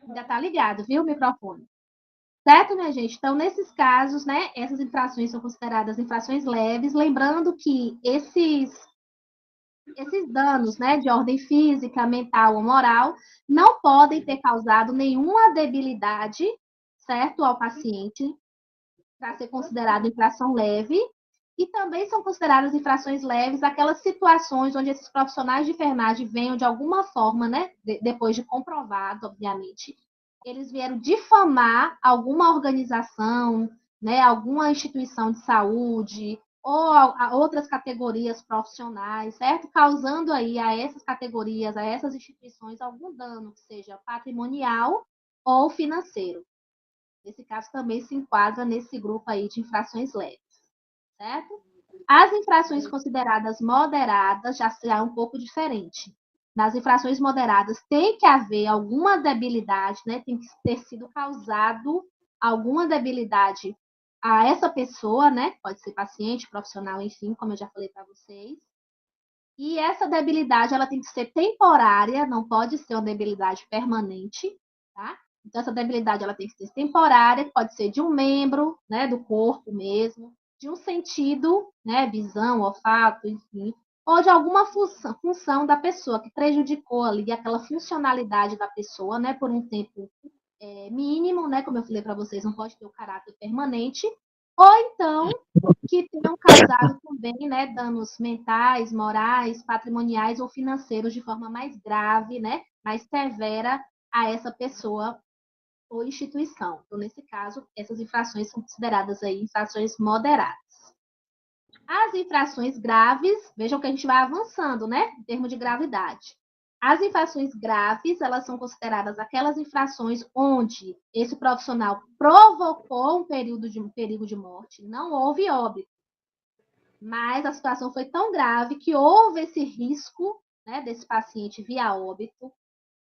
Ainda está ligado, viu, o microfone? Certo, minha gente? Então, nesses casos, né, essas infrações são consideradas infrações leves, lembrando que esses danos, né, de ordem física, mental ou moral, não podem ter causado nenhuma debilidade, certo, ao paciente, para ser considerado infração leve, e também são consideradas infrações leves aquelas situações onde esses profissionais de enfermagem venham de alguma forma, né, depois de comprovado, obviamente, eles vieram difamar alguma organização, né, alguma instituição de saúde ou a outras categorias profissionais, certo? Causando aí a essas categorias, a essas instituições algum dano, que seja patrimonial ou financeiro. Esse caso também se enquadra nesse grupo aí de infrações leves, certo? As infrações consideradas moderadas já será um pouco diferente. Nas infrações moderadas tem que haver alguma debilidade, né? Tem que ter sido causado alguma debilidade a essa pessoa, né? Pode ser paciente, profissional, enfim, como eu já falei para vocês. E essa debilidade ela tem que ser temporária, não pode ser uma debilidade permanente, tá? Então essa debilidade ela tem que ser temporária, pode ser de um membro, né, do corpo mesmo, de um sentido, né, visão, olfato, enfim, ou de alguma função da pessoa que prejudicou ali aquela funcionalidade da pessoa, né, por um tempo mínimo, né, como eu falei para vocês, não pode ter o caráter permanente, ou então que tenham causado também, né, danos mentais, morais, patrimoniais ou financeiros de forma mais grave, né, mais severa a essa pessoa ou instituição. Então, nesse caso, essas infrações são consideradas aí infrações moderadas. As infrações graves, vejam que a gente vai avançando, né, em termos de gravidade. As infrações graves, elas são consideradas aquelas infrações onde esse profissional provocou um perigo de morte, não houve óbito, mas a situação foi tão grave que houve esse risco, né, desse paciente via óbito,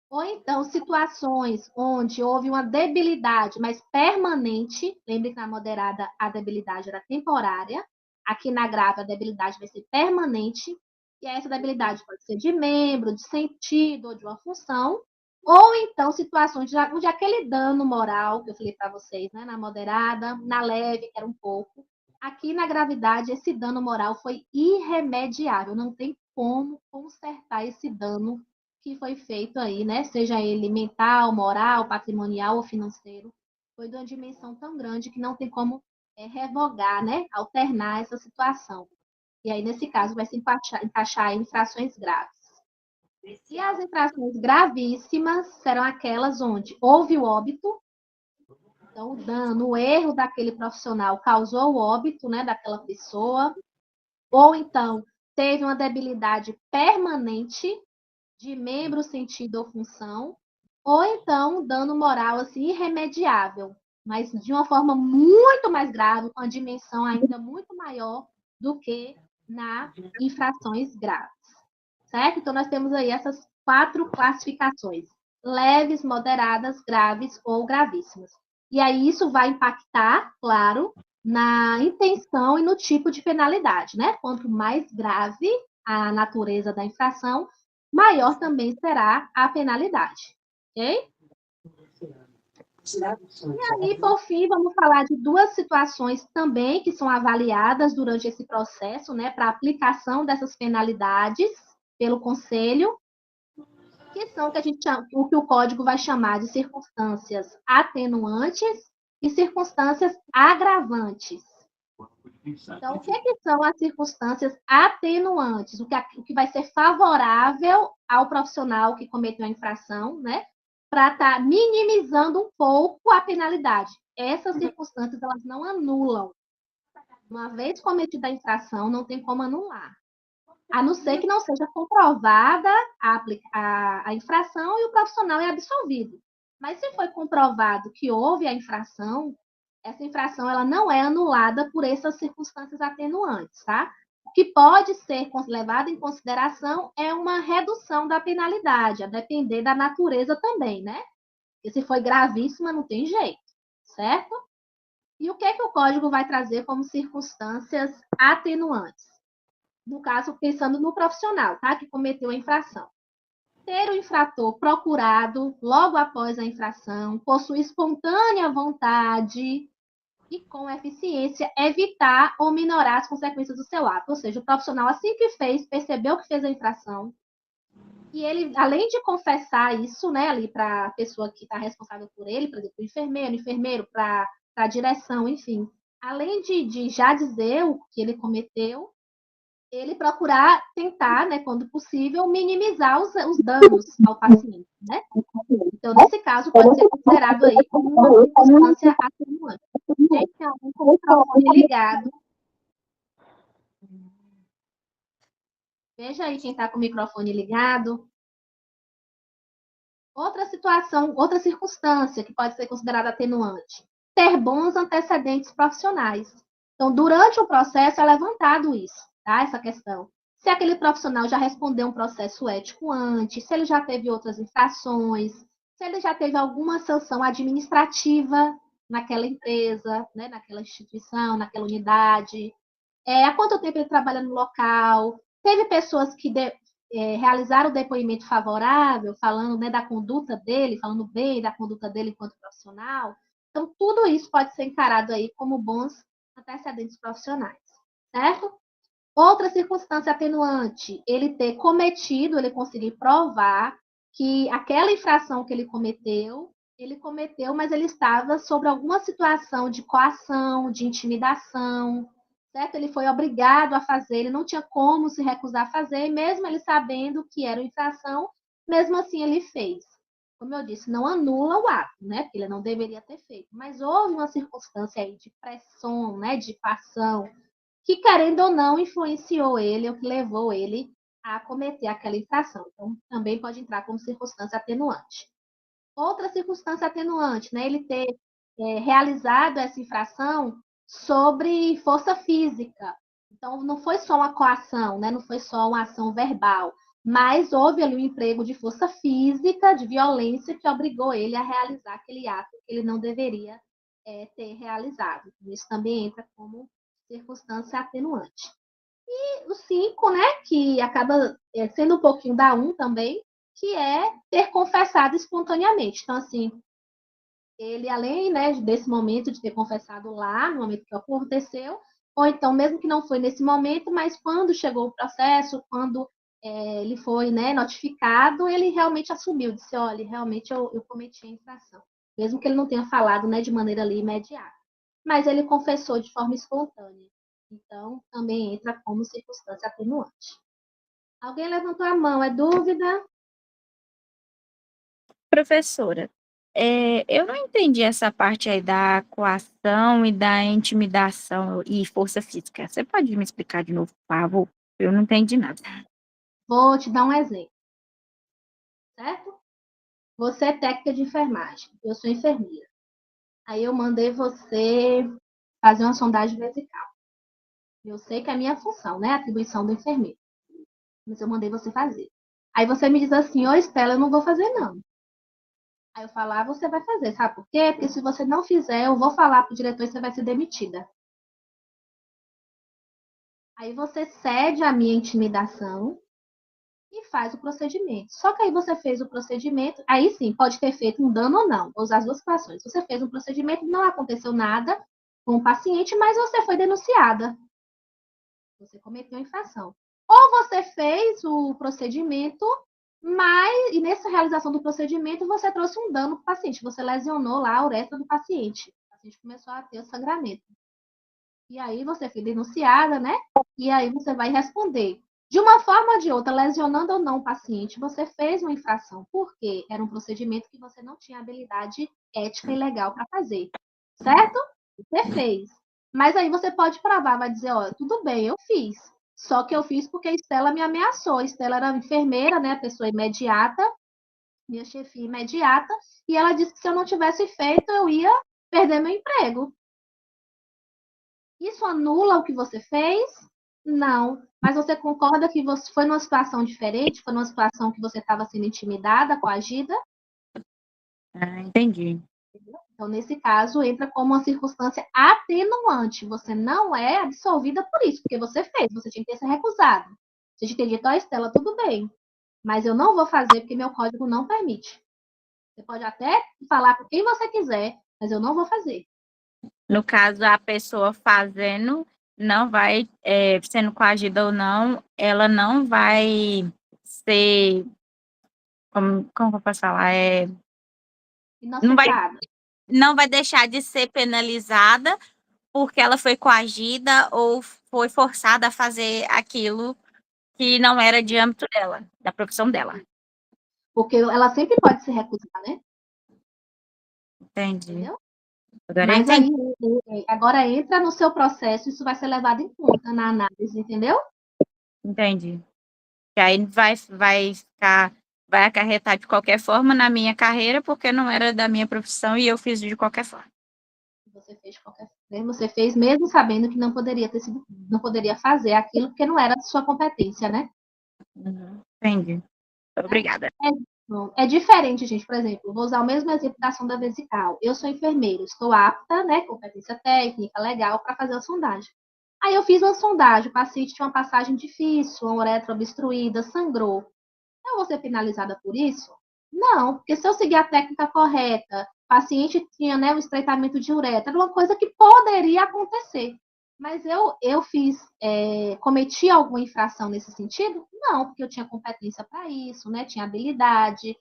ou então situações onde houve uma debilidade, mas permanente. Lembre que na moderada a debilidade era temporária, aqui na grave a debilidade vai ser permanente, e essa debilidade pode ser de membro, de sentido ou de uma função, ou então situações onde aquele dano moral que eu falei para vocês, né, na moderada, na leve, que era um pouco, aqui na gravidade esse dano moral foi irremediável, não tem como consertar esse dano que foi feito aí, né? Seja ele mental, moral, patrimonial ou financeiro, foi de uma dimensão tão grande que não tem como revogar, né? Alternar essa situação. E aí, nesse caso, vai se encaixar em infrações graves. E as infrações gravíssimas serão aquelas onde houve o óbito, então o dano, o erro daquele profissional causou o óbito, né, daquela pessoa, ou então teve uma debilidade permanente de membro, sentido ou função, ou então dano moral assim, irremediável, mas de uma forma muito mais grave, com a dimensão ainda muito maior do que nas infrações graves, certo? Então, nós temos aí essas 4 classificações: leves, moderadas, graves ou gravíssimas. E aí isso vai impactar, claro, na intenção e no tipo de penalidade, né? Quanto mais grave a natureza da infração, maior também será a penalidade, ok? E, por fim, vamos falar de 2 situações também que são avaliadas durante esse processo, né, para aplicação dessas penalidades pelo Conselho, que são o que a gente chama, o que o Código vai chamar de circunstâncias atenuantes e circunstâncias agravantes. Então, o que são as circunstâncias atenuantes? O que vai ser favorável ao profissional que cometeu a infração, né? Para estar minimizando um pouco a penalidade. Essas circunstâncias, elas não anulam. Uma vez cometida a infração, não tem como anular. A não ser que não seja comprovada a infração e o profissional é absolvido. Mas se foi comprovado que houve a infração, essa infração ela não é anulada por essas circunstâncias atenuantes, tá? O que pode ser levado em consideração é uma redução da penalidade, a depender da natureza também, né? Porque se foi gravíssima, não tem jeito, certo? E o que é que o Código vai trazer como circunstâncias atenuantes? No caso, pensando no profissional, tá? Que cometeu a infração. Ter o infrator procurado logo após a infração, possuir espontânea vontade e, com eficiência, evitar ou minorar as consequências do seu ato. Ou seja, o profissional, assim que fez, percebeu que fez a infração, e ele, além de confessar isso, né, ali para a pessoa que está responsável por ele, por exemplo, o enfermeiro, para a direção, enfim, além de já dizer o que ele cometeu, ele procurar tentar, né, quando possível, minimizar os danos ao paciente, né? Então, nesse caso, pode ser considerado aí como uma circunstância atenuante. Gente, tem alguém com o microfone ligado. Veja aí quem está com o microfone ligado. Outra situação, outra circunstância que pode ser considerada atenuante: ter bons antecedentes profissionais. Então, durante o processo é levantado isso, tá? Essa questão. Se aquele profissional já respondeu um processo ético antes, se ele já teve outras infrações, se ele já teve alguma sanção administrativa naquela empresa, né, naquela instituição, naquela unidade, há quanto tempo ele trabalha no local, teve pessoas que realizaram o depoimento favorável, falando, né, da conduta dele, falando bem da conduta dele enquanto profissional. Então, tudo isso pode ser encarado aí como bons antecedentes profissionais, certo? Outra circunstância atenuante, ele ter cometido, ele conseguir provar que aquela infração que ele cometeu, mas ele estava sob alguma situação de coação, de intimidação, certo? Ele foi obrigado a fazer, ele não tinha como se recusar a fazer, mesmo ele sabendo que era uma infração, mesmo assim ele fez. Como eu disse, não anula o ato, né? Porque ele não deveria ter feito, mas houve uma circunstância aí de pressão, né? De coação, que, querendo ou não, influenciou ele, ou que levou ele a cometer aquela infração. Então, também pode entrar como circunstância atenuante. Outra circunstância atenuante, né? Ele ter realizado essa infração sobre força física. Então, não foi só uma coação, né? Não foi só uma ação verbal, mas houve ali um emprego de força física, de violência, que obrigou ele a realizar aquele ato que ele não deveria ter realizado. Isso também entra como circunstância atenuante. E o 5, né, que acaba sendo um pouquinho da 1 também, que é ter confessado espontaneamente. Então, assim, ele, além, né, desse momento de ter confessado lá, no momento que aconteceu, ou então, mesmo que não foi nesse momento, mas quando chegou o processo, quando ele foi, né, notificado, ele realmente assumiu, disse, olha, realmente eu cometi a infração. Mesmo que ele não tenha falado, né, de maneira ali imediata. Mas ele confessou de forma espontânea. Então, também entra como circunstância atenuante. Alguém levantou a mão, é dúvida? Professora, eu não entendi essa parte aí da coação e da intimidação e força física. Você pode me explicar de novo, por favor? Eu não entendi nada. Vou te dar um exemplo, certo? Você é técnica de enfermagem, eu sou enfermeira. Aí eu mandei você fazer uma sondagem vesical. Eu sei que é a minha função, né? A atribuição do enfermeiro. Mas eu mandei você fazer. Aí você me diz assim, ô Estela, eu não vou fazer não. Aí eu falo, você vai fazer, sabe por quê? Porque se você não fizer, eu vou falar pro diretor e você vai ser demitida. Aí você cede a minha intimidação e faz o procedimento. Só que aí você fez o procedimento, aí sim, pode ter feito um dano ou não. Vou usar as duas situações. Você fez um procedimento, não aconteceu nada com o paciente, mas você foi denunciada. Você cometeu infração. Ou você fez o procedimento, mas, e nessa realização do procedimento, você trouxe um dano para o paciente. Você lesionou lá a uretra do paciente. O paciente começou a ter o sangramento. E aí você foi denunciada, né? E aí você vai responder. De uma forma ou de outra, lesionando ou não o paciente, você fez uma infração, porque era um procedimento que você não tinha habilidade ética e legal para fazer. Certo? Você fez. Mas aí você pode provar, vai dizer, ó, tudo bem, eu fiz. Só que eu fiz porque a Estela me ameaçou. A Estela era enfermeira, né? Pessoa imediata, minha chefia imediata, e ela disse que se eu não tivesse feito, eu ia perder meu emprego. Isso anula o que você fez? Não. Mas você concorda que você foi numa situação diferente? Foi numa situação que você estava sendo intimidada, coagida? Entendi. Então, nesse caso, entra como uma circunstância atenuante. Você não é absolvida por isso, porque você fez, você tinha que ter se recusado. Você tinha que ter dito, ó, Estela, tudo bem, mas eu não vou fazer porque meu código não permite. Você pode até falar com quem você quiser, mas eu não vou fazer. No caso, a pessoa fazendo não vai, sendo coagida ou não, ela não vai ser, como eu posso falar, não vai, Inocentada. não vai deixar de ser penalizada porque ela foi coagida ou foi forçada a fazer aquilo que não era de âmbito dela, da profissão dela. Porque ela sempre pode se recusar, né? Entendi. Entendeu? Agora eu Mas aí, entendi. agora entra no seu processo, isso vai ser levado em conta na análise, entendeu? Entendi. E aí vai acarretar de qualquer forma na minha carreira, porque não era da minha profissão e eu fiz de qualquer forma. Você fez de qualquer forma, você fez mesmo sabendo que não poderia ter sido, não poderia fazer aquilo porque não era de sua competência, né? Entendi. Obrigada. É diferente, gente. Por exemplo, vou usar o mesmo exemplo da sonda vesical. Eu sou enfermeira, estou apta, né, competência técnica, legal, para fazer a sondagem. Aí eu fiz uma sondagem, o paciente tinha uma passagem difícil, uma uretra obstruída, sangrou. Eu vou ser penalizada por isso? Não, porque se eu seguir a técnica correta, o paciente tinha, né, o estreitamento de uretra, era uma coisa que poderia acontecer. Mas eu cometi alguma infração nesse sentido? Não, porque eu tinha competência para isso, né? Tinha habilidade,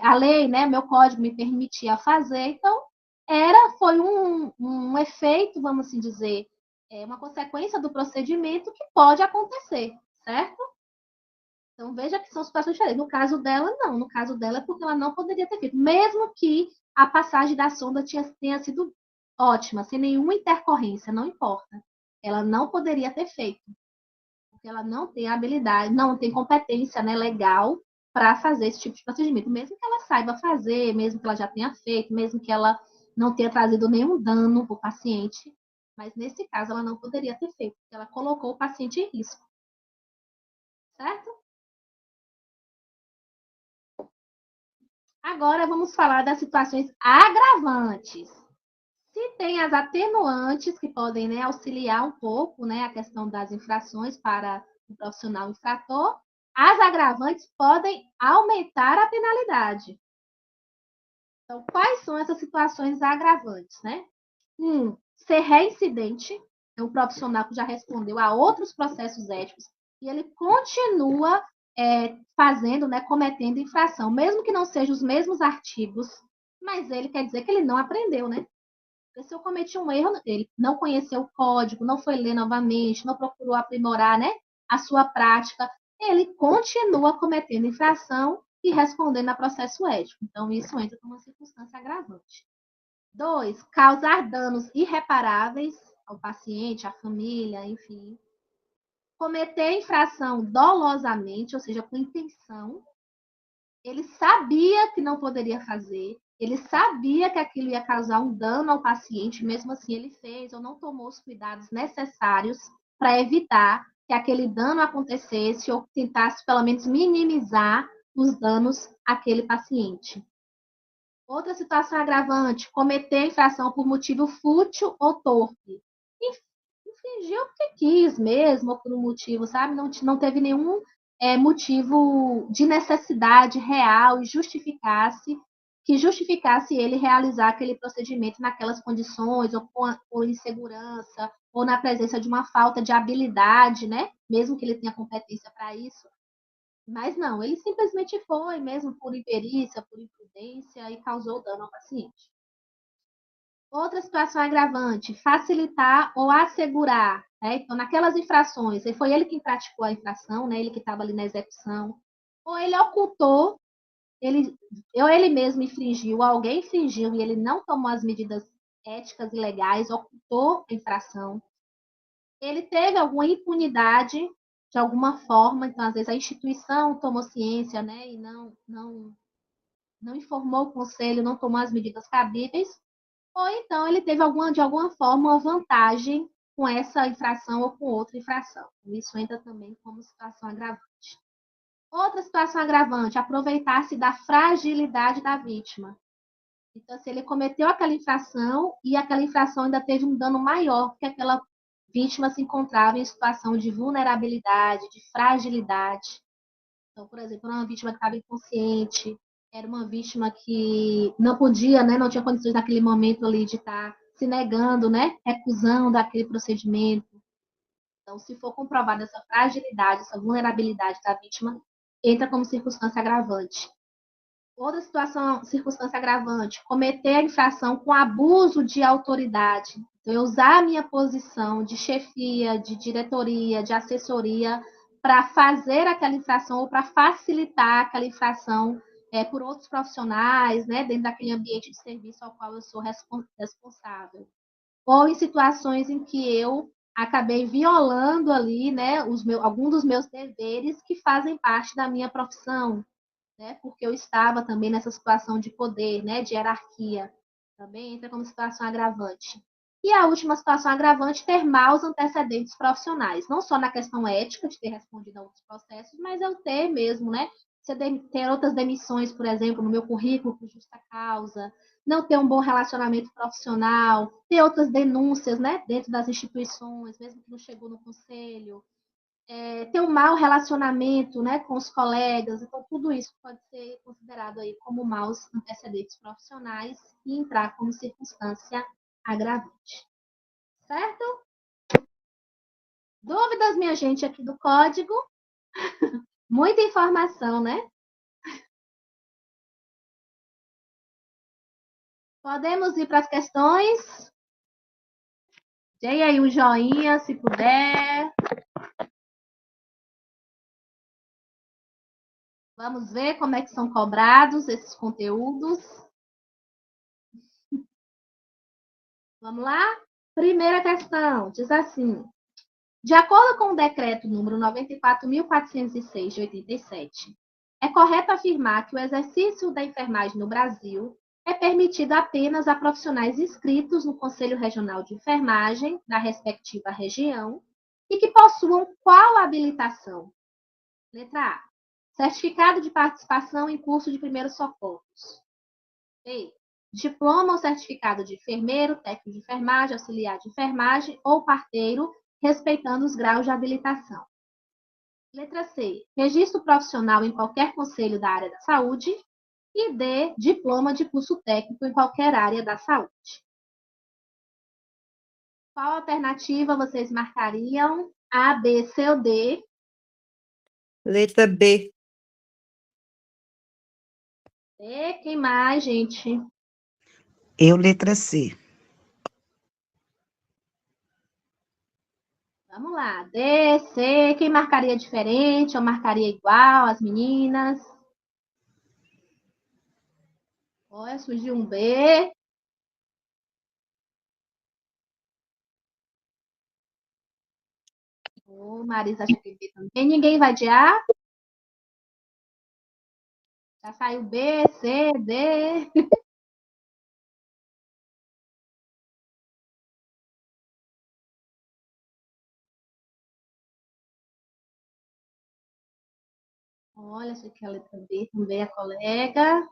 a lei, né? Meu código me permitia fazer. Então, foi um efeito, vamos assim dizer, uma consequência do procedimento que pode acontecer, certo? Então, veja que são situações diferentes. No caso dela, não. No caso dela é porque ela não poderia ter feito. Mesmo que a passagem da sonda tenha sido ótima, sem nenhuma intercorrência, não importa. Ela não poderia ter feito. Porque ela não tem habilidade, não tem competência, né, legal para fazer esse tipo de procedimento. Mesmo que ela saiba fazer, mesmo que ela já tenha feito, mesmo que ela não tenha trazido nenhum dano para o paciente. Mas nesse caso, ela não poderia ter feito. Porque ela colocou o paciente em risco. Certo? Agora vamos falar das situações agravantes. Se tem as atenuantes que podem, né, auxiliar um pouco, né, a questão das infrações para o profissional infrator, as agravantes podem aumentar a penalidade. Então, quais são essas situações agravantes, né? Ser reincidente, é um profissional que já respondeu a outros processos éticos e ele continua fazendo, né, cometendo infração, mesmo que não sejam os mesmos artigos, mas ele quer dizer que ele não aprendeu, né? Porque se eu cometi um erro, ele não conheceu o código, não foi ler novamente, não procurou aprimorar, né, a sua prática, ele continua cometendo infração e respondendo a processo ético. Então, isso entra como uma circunstância agravante. 2, causar danos irreparáveis ao paciente, à família, enfim. Cometer infração dolosamente, ou seja, com intenção. Ele sabia que não poderia fazer, ele sabia que aquilo ia causar um dano ao paciente, mesmo assim ele fez ou não tomou os cuidados necessários para evitar que aquele dano acontecesse ou tentasse, pelo menos, minimizar os danos àquele paciente. Outra situação agravante, cometer infração por motivo fútil ou torpe. Infringiu porque quis mesmo, ou por um motivo, sabe? Não teve nenhum motivo de necessidade real e que justificasse ele realizar aquele procedimento naquelas condições, ou por insegurança, ou na presença de uma falta de habilidade, né? Mesmo que ele tenha competência para isso. Mas não, ele simplesmente foi, mesmo por imperícia, por imprudência, e causou dano ao paciente. Outra situação agravante, facilitar ou assegurar. Né? Então, naquelas infrações, foi ele quem praticou a infração, né? Ele que estava ali na execução, ou ele ocultou, ou ele mesmo infringiu, alguém infringiu e ele não tomou as medidas éticas e legais, ocultou a infração. Ele teve alguma impunidade de alguma forma, então às vezes a instituição tomou ciência, né, e não informou o conselho, não tomou as medidas cabíveis, ou então ele teve de alguma forma uma vantagem com essa infração ou com outra infração. Isso entra também como situação agravante. Outra situação agravante, aproveitar-se da fragilidade da vítima. Então, se ele cometeu aquela infração e aquela infração ainda teve um dano maior, porque aquela vítima se encontrava em situação de vulnerabilidade, de fragilidade. Então, por exemplo, era uma vítima que estava inconsciente, era uma vítima que não podia, né, não tinha condições naquele momento ali de estar se negando, né, recusando aquele procedimento. Então, se for comprovada essa fragilidade, essa vulnerabilidade da vítima, entra como circunstância agravante. Outra circunstância agravante, cometer a infração com abuso de autoridade. Então, eu usar a minha posição de chefia, de diretoria, de assessoria, para fazer aquela infração ou para facilitar aquela infração por outros profissionais, né, dentro daquele ambiente de serviço ao qual eu sou responsável. Ou em situações em que eu acabei violando ali, né, alguns dos meus deveres que fazem parte da minha profissão, né, porque eu estava também nessa situação de poder, né, de hierarquia. Também entra como situação agravante. E a última situação agravante, ter maus antecedentes profissionais. Não só na questão ética, de ter respondido a outros processos, mas eu ter mesmo, né? Ter outras demissões, por exemplo, no meu currículo por justa causa, não ter um bom relacionamento profissional, ter outras denúncias, né, dentro das instituições, mesmo que não chegou no conselho, ter um mau relacionamento, né, com os colegas. Então, tudo isso pode ser considerado aí como maus antecedentes profissionais e entrar como circunstância agravante. Certo? Dúvidas, minha gente, aqui do código? Muita informação, né? Podemos ir para as questões? Dê aí um joinha, se puder. Vamos ver como é que são cobrados esses conteúdos. Vamos lá? Primeira questão, diz assim: de acordo com o decreto número 94.406 de 87, é correto afirmar que o exercício da enfermagem no Brasil é permitido apenas a profissionais inscritos no Conselho Regional de Enfermagem da respectiva região e que possuam qual habilitação? Letra A. Certificado de participação em curso de primeiros socorros. B. Diploma ou certificado de enfermeiro, técnico de enfermagem, auxiliar de enfermagem ou parteiro, respeitando os graus de habilitação. Letra C. Registro profissional em qualquer conselho da área da saúde. E D. Diploma de curso técnico em qualquer área da saúde. Qual alternativa vocês marcariam? A, B, C ou D? Letra B. D. Quem mais, gente? Eu, letra C. Vamos lá. D, C. Quem marcaria diferente ou marcaria igual? As meninas? Olha, surgiu um B. Marisa acha que é B também. Ninguém vai de A? Já saiu B, C, D. Olha, essa aqui é a letra B também, a colega.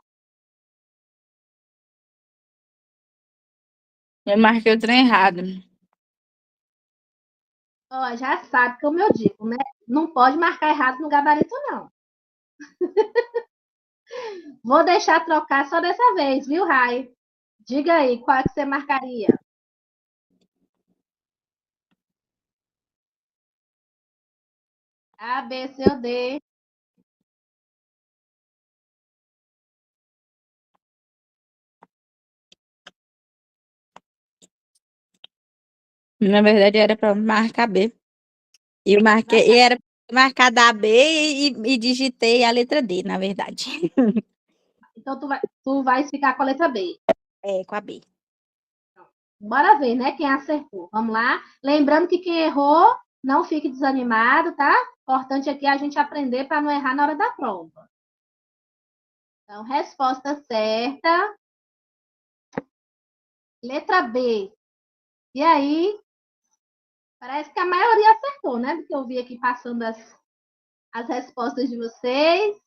Eu marquei o trem errado. Ó, já sabe como eu digo, né? Não pode marcar errado no gabarito, não. Vou deixar trocar só dessa vez, viu, Rai? Diga aí, qual é que você marcaria? A, B, C ou D? Na verdade, era para marcar B. E eu marquei, e era pra marcar da B e digitei a letra D, na verdade. Então, tu vai ficar com a letra B. É, com a B. Bora ver, né? Quem acertou. Vamos lá. Lembrando que quem errou, não fique desanimado, tá? Importante aqui é a gente aprender para não errar na hora da prova. Então, resposta certa. Letra B. E aí, parece que a maioria acertou, né? Porque eu vi aqui passando as respostas de vocês.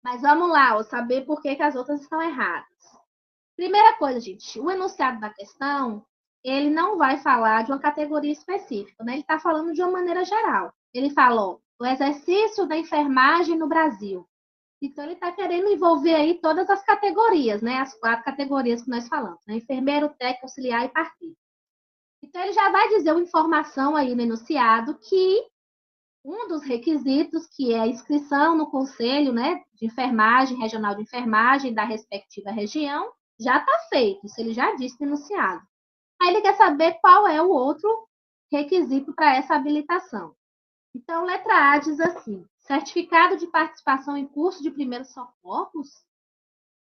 Mas vamos lá, ó, saber por que as outras estão erradas. Primeira coisa, gente, o enunciado da questão, ele não vai falar de uma categoria específica, né? Ele está falando de uma maneira geral. Ele falou o exercício da enfermagem no Brasil. Então, ele está querendo envolver aí todas as categorias, né? As 4 categorias que nós falamos, né? Enfermeiro, técnico, auxiliar e parteiro. Então, ele já vai dizer uma informação aí no enunciado que um dos requisitos, que é a inscrição no Conselho, né, de Enfermagem, Regional de Enfermagem da respectiva região, já está feito, isso ele já disse no enunciado. Aí ele quer saber qual é o outro requisito para essa habilitação. Então, letra A diz assim: certificado de participação em curso de primeiros socorros?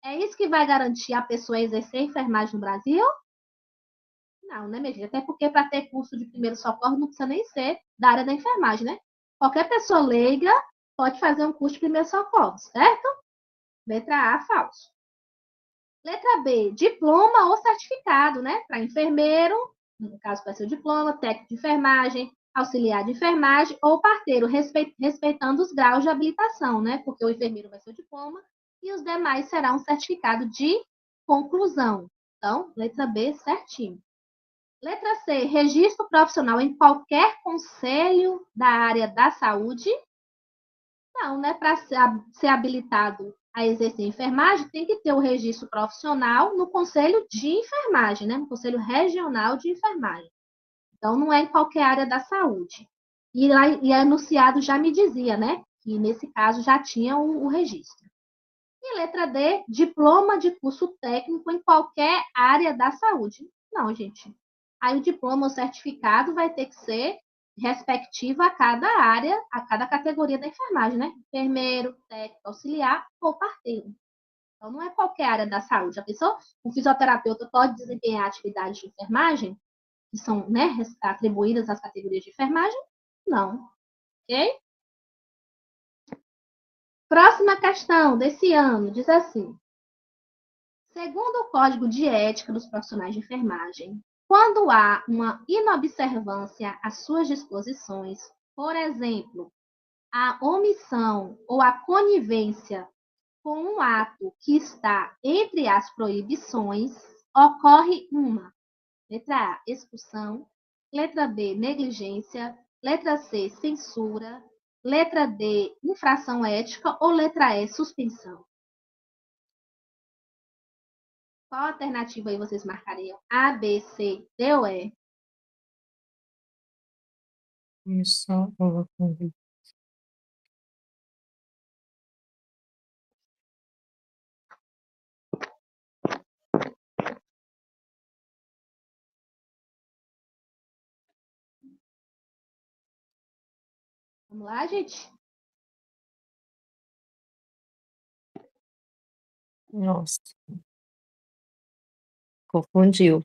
É isso que vai garantir a pessoa exercer enfermagem no Brasil? Não, né, minha gente? Até porque para ter curso de primeiro socorro não precisa nem ser da área da enfermagem, né? Qualquer pessoa leiga pode fazer um curso de primeiro socorro, certo? Letra A, falso. Letra B, diploma ou certificado, né? Para enfermeiro, no caso vai ser o diploma, técnico de enfermagem, auxiliar de enfermagem ou parteiro, respeitando os graus de habilitação, né? Porque o enfermeiro vai ser o diploma e os demais será um certificado de conclusão. Então, letra B, certinho. Letra C, registro profissional em qualquer conselho da área da saúde. Não, né? Para ser habilitado a exercer enfermagem, tem que ter o registro profissional no Conselho de Enfermagem, né? No Conselho Regional de Enfermagem. Então, não é em qualquer área da saúde. E lá e anunciado já me dizia, né? Que nesse caso já tinha o registro. E letra D, diploma de curso técnico em qualquer área da saúde. Não, gente. Aí o diploma ou certificado vai ter que ser respectivo a cada área, a cada categoria da enfermagem, né? Enfermeiro, técnico, auxiliar ou parteiro. Então, não é qualquer área da saúde. A pessoa, o fisioterapeuta pode desempenhar atividades de enfermagem, que são, né, atribuídas às categorias de enfermagem? Não. Ok? Próxima questão desse ano diz assim: segundo o Código de Ética dos Profissionais de Enfermagem, quando há uma inobservância às suas disposições, por exemplo, a omissão ou a conivência com um ato que está entre as proibições, ocorre uma: letra A, expulsão; letra B, negligência; letra C, censura; letra D, infração ética; ou letra E, suspensão. Qual alternativa aí vocês marcariam? A, B, C, D ou E? Isso, Vamos lá, gente? nossa, confundiu.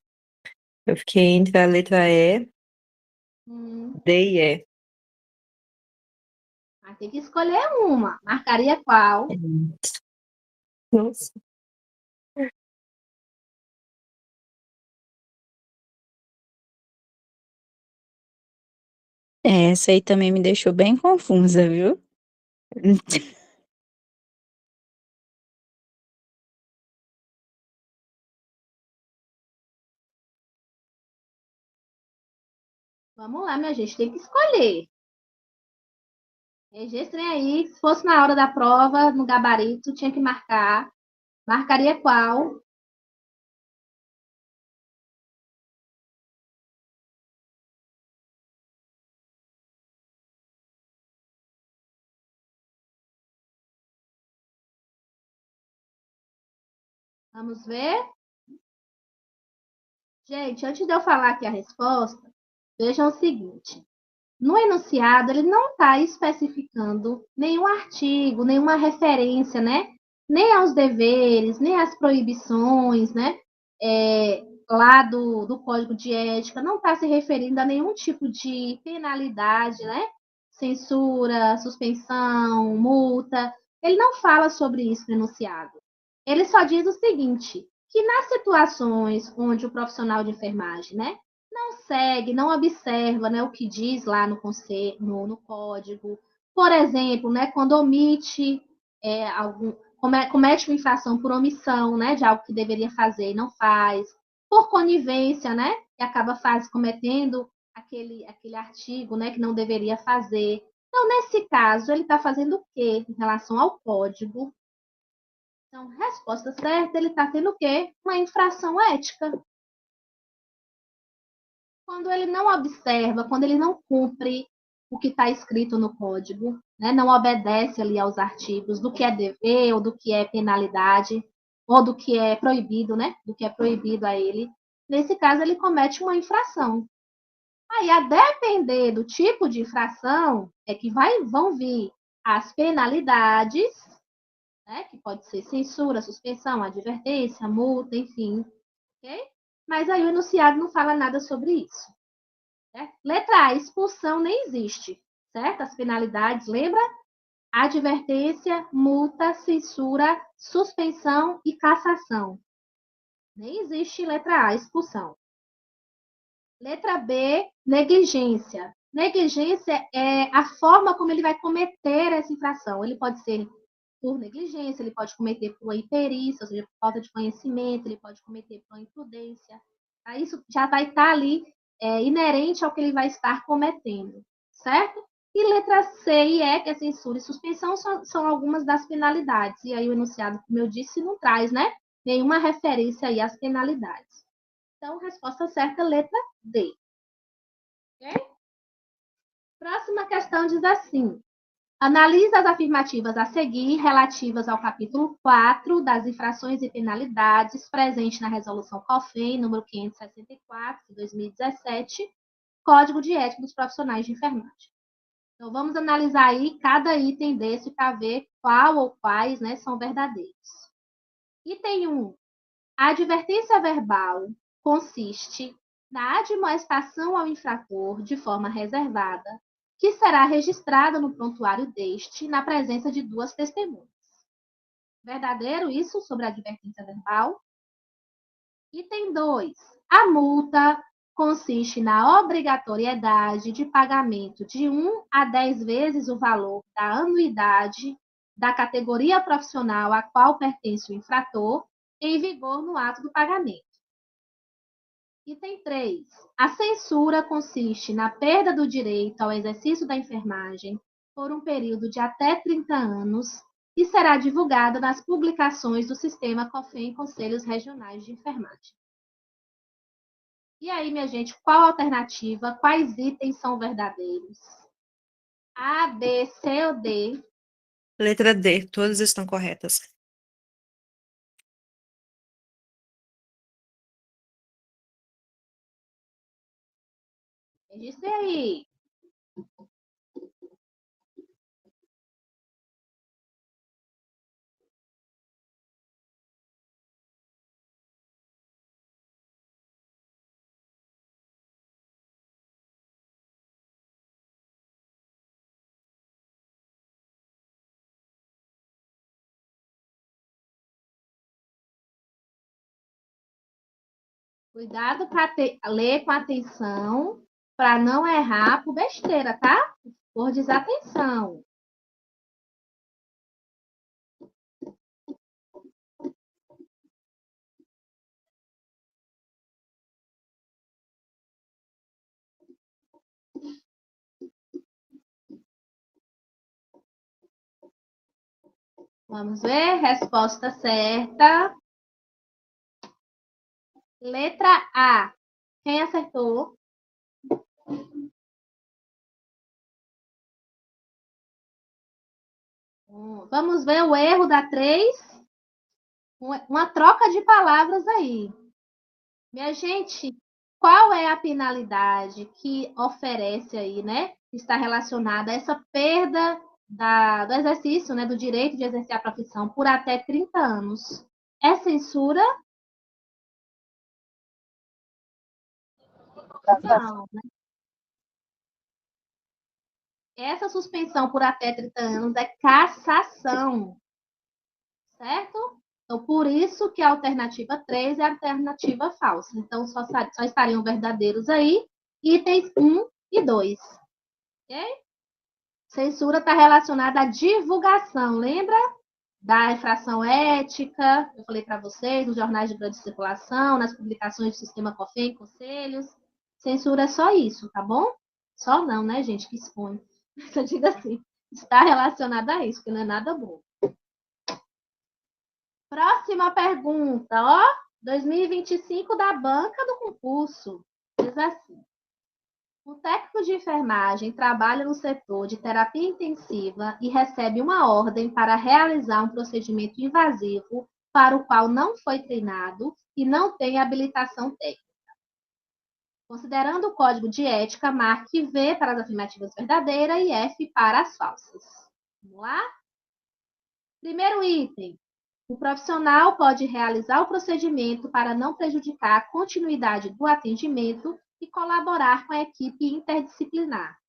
Eu fiquei entre a letra E, D e E. Tem que escolher uma. Marcaria qual? Nossa. Essa aí também me deixou bem confusa, viu? Vamos lá, minha gente, tem que escolher. Registrem aí, se fosse na hora da prova, no gabarito, tinha que marcar. Marcaria qual? Vamos ver? Gente, antes de eu falar aqui a resposta, vejam o seguinte. No enunciado, ele não está especificando nenhum artigo, nenhuma referência, né? Nem aos deveres, nem às proibições, né? Lá do Código de Ética, não está se referindo a nenhum tipo de penalidade, né? Censura, suspensão, multa. Ele não fala sobre isso no enunciado. Ele só diz o seguinte, que nas situações onde o profissional de enfermagem, né, não segue, não observa, né, o que diz lá no código, por exemplo, né, quando omite comete uma infração por omissão, né, de algo que deveria fazer e não faz, por conivência, né, e acaba cometendo aquele artigo, né, que não deveria fazer. Então, nesse caso, ele está fazendo o quê em relação ao código? Então, resposta certa, ele está tendo o quê? Uma infração ética. Quando ele não observa, quando ele não cumpre o que está escrito no código, né? Não obedece ali aos artigos do que é dever ou do que é penalidade, ou do que é proibido, né? Do que é proibido a ele. Nesse caso, ele comete uma infração. Aí, a depender do tipo de infração, é que vão vir as penalidades, né? Que pode ser censura, suspensão, advertência, multa, enfim. Ok? Mas aí o enunciado não fala nada sobre isso. Certo? Letra A, expulsão nem existe. Certo? As penalidades, lembra? Advertência, multa, censura, suspensão e cassação. Nem existe letra A, expulsão. Letra B, negligência. Negligência é a forma como ele vai cometer essa infração. Ele pode ser por negligência, ele pode cometer por imperícia, ou seja, por falta de conhecimento, ele pode cometer por imprudência. Tá? Isso já vai estar ali inerente ao que ele vai estar cometendo, certo? E letra C e E, que é censura e suspensão, são algumas das penalidades. E aí o enunciado, como eu disse, não traz, né, nenhuma referência aí às penalidades. Então, resposta certa, letra D. Ok? Próxima questão diz assim: analisa as afirmativas a seguir relativas ao capítulo 4 das infrações e penalidades presente na resolução COFEN número 564 de 2017, Código de Ética dos Profissionais de Enfermagem. Então, vamos analisar aí cada item desse para ver qual ou quais, né, são verdadeiros. Item 1. A advertência verbal consiste na admoestação ao infrator de forma reservada, que será registrada no prontuário deste na presença de duas testemunhas. Verdadeiro isso sobre a advertência verbal? Item 2. A multa consiste na obrigatoriedade de pagamento de 1 a 10 vezes o valor da anuidade da categoria profissional a qual pertence o infrator, em vigor no ato do pagamento. Item 3. A censura consiste na perda do direito ao exercício da enfermagem por um período de até 30 anos e será divulgada nas publicações do Sistema COFEN Conselhos Regionais de Enfermagem. E aí, minha gente, qual a alternativa? Quais itens são verdadeiros? A, B, C ou D? Letra D, todas estão corretas. Registre aí. Cuidado para ler com atenção, para não errar por besteira, tá? Por desatenção. Vamos ver, resposta certa. Letra A. Quem acertou? Vamos ver o erro da 3. Uma troca de palavras aí. Minha gente, qual é a penalidade que oferece aí, né? Está relacionada a essa perda do exercício, né? Do direito de exercer a profissão por até 30 anos? É censura? Não. Essa suspensão por até 30 anos é cassação, certo? Então, por isso que a alternativa 3 é a alternativa falsa. Então, só estariam verdadeiros aí itens 1 e 2. Ok? Censura está relacionada à divulgação, lembra? Da infração ética, eu falei para vocês, nos jornais de grande circulação, nas publicações do sistema COFEM, conselhos. Censura é só isso, tá bom? Só não, né, gente, que expõe. Eu digo assim, está relacionada a isso, que não é nada bom. Próxima pergunta, ó. 2025 da banca do concurso. Diz assim. O técnico de enfermagem trabalha no setor de terapia intensiva e recebe uma ordem para realizar um procedimento invasivo para o qual não foi treinado e não tem habilitação técnica. Considerando o código de ética, marque V para as afirmativas verdadeiras e F para as falsas. Vamos lá? Primeiro item. O profissional pode realizar o procedimento para não prejudicar a continuidade do atendimento e colaborar com a equipe interdisciplinar.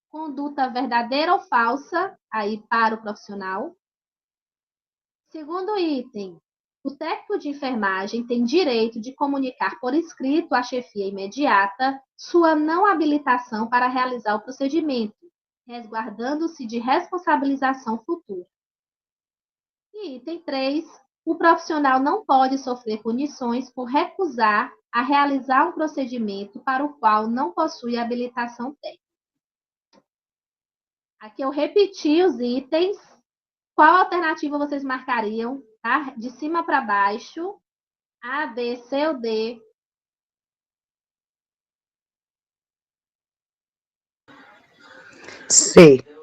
Conduta verdadeira ou falsa, aí para o profissional. Segundo item, o técnico de enfermagem tem direito de comunicar por escrito à chefia imediata sua não habilitação para realizar o procedimento, resguardando-se de responsabilização futura. E item 3, o profissional não pode sofrer punições por recusar a realizar um procedimento para o qual não possui habilitação técnica. Aqui eu repeti os itens. Qual alternativa vocês marcariam? Tá? De cima para baixo. A, B, C ou D? C.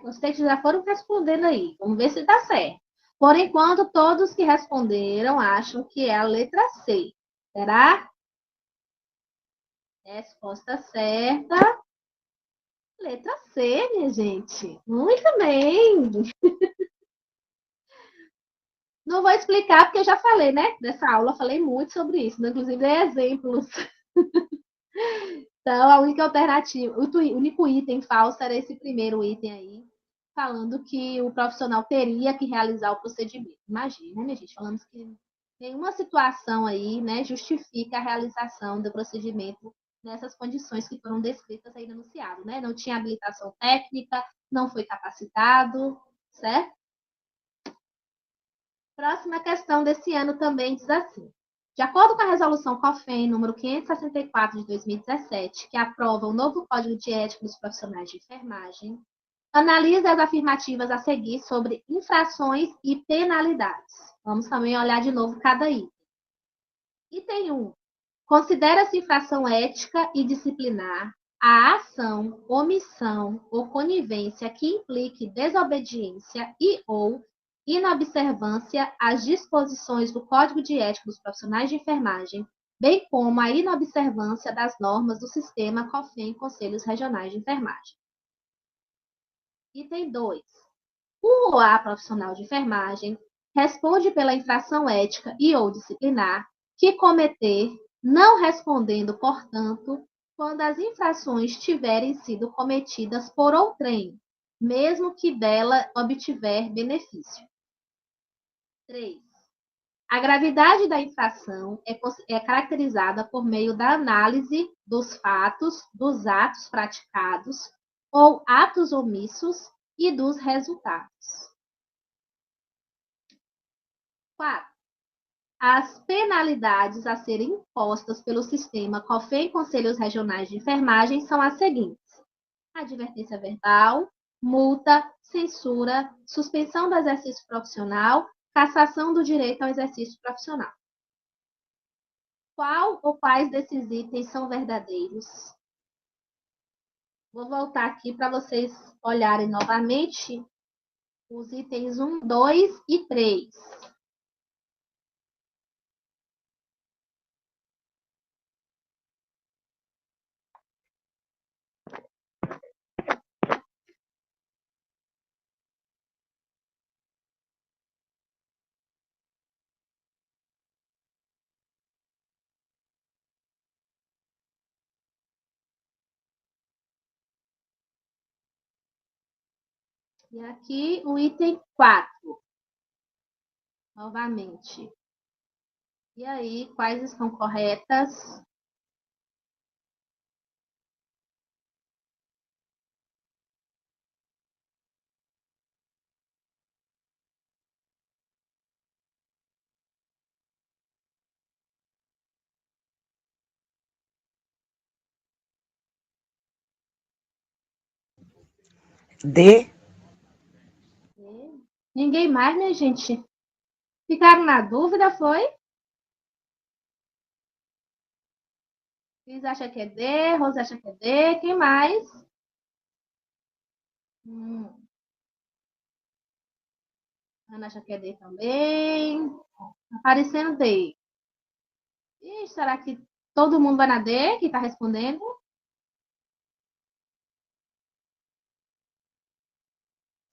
Vocês já foram respondendo aí. Vamos ver se dá certo. Por enquanto, todos que responderam acham que é a letra C. Será? Resposta certa. Letra C, minha gente. Muito bem. Não vou explicar, porque eu já falei, né? Nessa aula, eu falei muito sobre isso. Inclusive, dei exemplos. Então, a única alternativa, o único item falso era esse primeiro item aí, falando que o profissional teria que realizar o procedimento. Imagina, né, gente? Falamos que nenhuma situação aí, né, justifica a realização do procedimento nessas condições que foram descritas aí no enunciado, né? Não tinha habilitação técnica, não foi capacitado, certo? Próxima questão desse ano também diz assim. De acordo com a resolução COFEN número 564 de 2017, que aprova o novo Código de Ética dos Profissionais de Enfermagem, analise as afirmativas a seguir sobre infrações e penalidades. Vamos também olhar de novo cada item. Item 1. Considera-se infração ética e disciplinar a ação, omissão ou conivência que implique desobediência e ou inobservância às disposições do Código de Ética dos Profissionais de Enfermagem, bem como a inobservância das normas do sistema COFEN Conselhos Regionais de Enfermagem. Item 2. O ou a profissional de enfermagem responde pela infração ética e ou disciplinar que cometer, não respondendo, portanto, quando as infrações tiverem sido cometidas por outrem, mesmo que dela obtiver benefício. 3. A gravidade da infração é caracterizada por meio da análise dos fatos, dos atos praticados ou atos omissos e dos resultados. 4. As penalidades a serem impostas pelo sistema COFEM Conselhos Regionais de Enfermagem são as seguintes: advertência verbal, multa, censura, suspensão do exercício profissional, cassação do direito ao exercício profissional. Qual ou quais desses itens são verdadeiros? Vou voltar aqui para vocês olharem novamente os itens 1, 2 e 3. E aqui o item 4, novamente. E aí, quais estão corretas? D, Ninguém mais, né, gente? Ficaram na dúvida, foi? Cris acha que é D, Rose acha que é D, quem mais? Ana acha que é D também. Aparecendo D. Ih, será que todo mundo vai na D que está respondendo?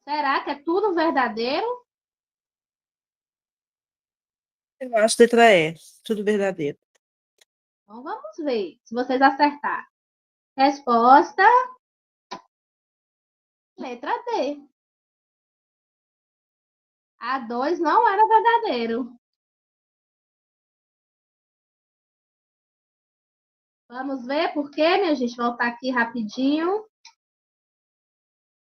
Será que é tudo verdadeiro? Eu acho letra E, tudo verdadeiro. Então vamos ver se vocês acertarem. Resposta: letra D. A 2 não era verdadeiro. Vamos ver por quê, minha gente? Voltar aqui rapidinho.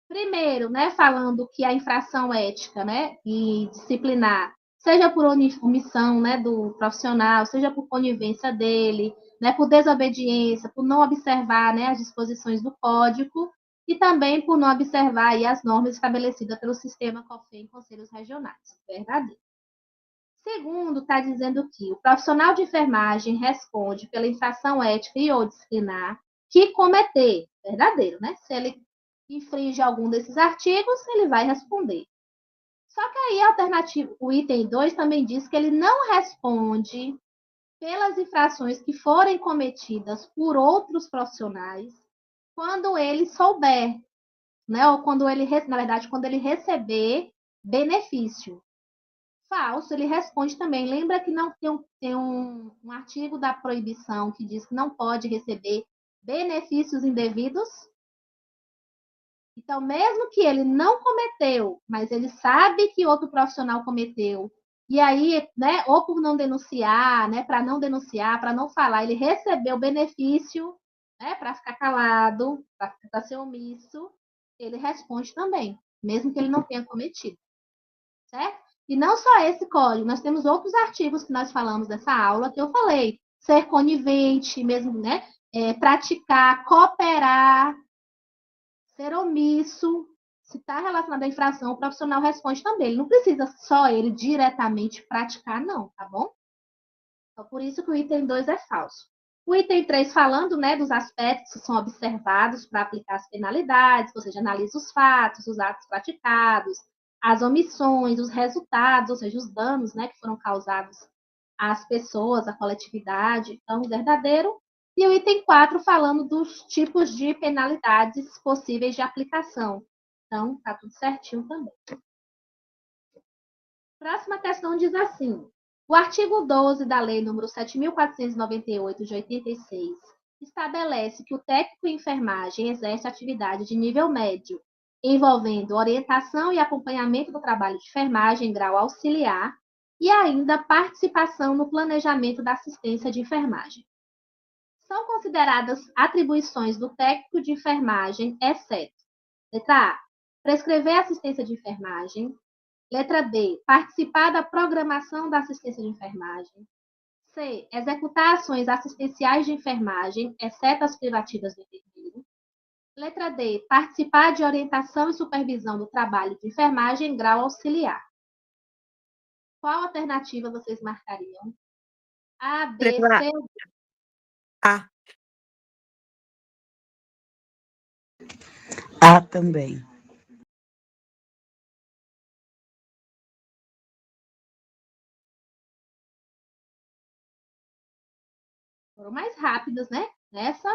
Primeiro, né, falando que a infração ética, né, e disciplinar, seja por omissão, né, do profissional, seja por conivência dele, né, por desobediência, por não observar, né, as disposições do código e também por não observar aí as normas estabelecidas pelo sistema COFEM em conselhos regionais. Verdadeiro. Segundo, está dizendo que o profissional de enfermagem responde pela infração ética e ou disciplinar que cometer. Verdadeiro, né? Se ele infringe algum desses artigos, ele vai responder. Só que aí a alternativa, o item 2 também diz que ele não responde pelas infrações que forem cometidas por outros profissionais quando ele souber, né? Ou quando ele, na verdade, quando ele receber benefício. Falso, ele responde também. Lembra que não tem um artigo da proibição que diz que não pode receber benefícios indevidos? Então, mesmo que ele não cometeu, mas ele sabe que outro profissional cometeu, e aí, né, ou por não denunciar, né, para não denunciar, para não falar, ele recebeu benefício, né, para ficar calado, para ser omisso, ele responde também, mesmo que ele não tenha cometido, certo? E não só esse código, nós temos outros artigos que nós falamos nessa aula que eu falei, ser conivente, mesmo, né, praticar, cooperar, ser omisso, se está relacionado à infração, o profissional responde também. Ele não precisa só ele diretamente praticar, não, tá bom? Então, por isso que o item 2 é falso. O item 3, falando, né, dos aspectos que são observados para aplicar as penalidades, ou seja, analisa os fatos, os atos praticados, as omissões, os resultados, ou seja, os danos, né, que foram causados às pessoas, à coletividade. Então, verdadeiro. E o item 4, falando dos tipos de penalidades possíveis de aplicação. Então, está tudo certinho também. Próxima questão diz assim: o artigo 12 da Lei nº 7.498, de 86, estabelece que o técnico em enfermagem exerce atividade de nível médio, envolvendo orientação e acompanhamento do trabalho de enfermagem em grau auxiliar, e ainda participação no planejamento da assistência de enfermagem. São consideradas atribuições do técnico de enfermagem, exceto: letra A, prescrever assistência de enfermagem. Letra B, participar da programação da assistência de enfermagem. C, executar ações assistenciais de enfermagem, exceto as privativas do enfermeiro. Letra D, participar de orientação e supervisão do trabalho de enfermagem em grau auxiliar. Qual alternativa vocês marcariam? A, B, Letra C. A. A também. Foram mais rápidas, né? Nessa.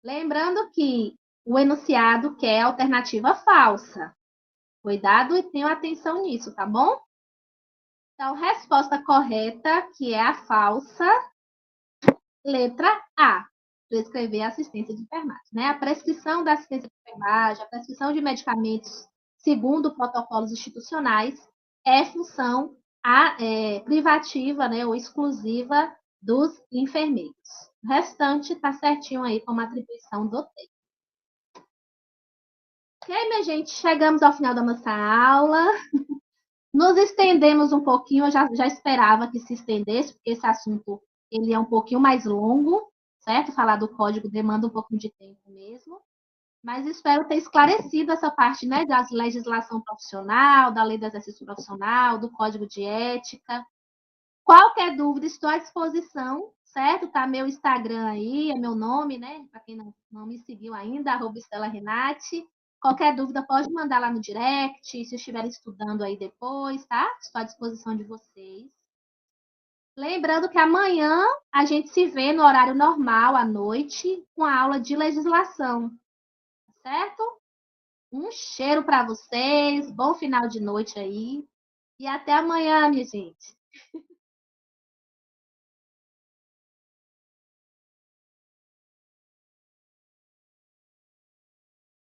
Lembrando que o enunciado quer alternativa falsa. Cuidado e tenham atenção nisso, tá bom? Então, resposta correta, que é a falsa, letra A, prescrever assistência de enfermagem. Né? A prescrição da assistência de enfermagem, a prescrição de medicamentos segundo protocolos institucionais, é função privativa, né, ou exclusiva dos enfermeiros. O restante está certinho aí como atribuição do texto. Ok, minha gente, chegamos ao final da nossa aula. Nos estendemos um pouquinho, eu já esperava que se estendesse, porque esse assunto ele é um pouquinho mais longo, certo? Falar do código demanda um pouquinho de tempo mesmo. Mas espero ter esclarecido essa parte, né, da legislação profissional, da lei do exercício profissional, do código de ética. Qualquer dúvida, estou à disposição, certo? Tá meu Instagram aí, é meu nome, né? Para quem não me seguiu ainda, @StelaRenate. Qualquer dúvida pode mandar lá no direct, se estiverem estudando aí depois, tá? Estou à disposição de vocês. Lembrando que amanhã a gente se vê no horário normal, à noite, com a aula de legislação, certo? Um cheiro para vocês, bom final de noite aí. E até amanhã, minha gente.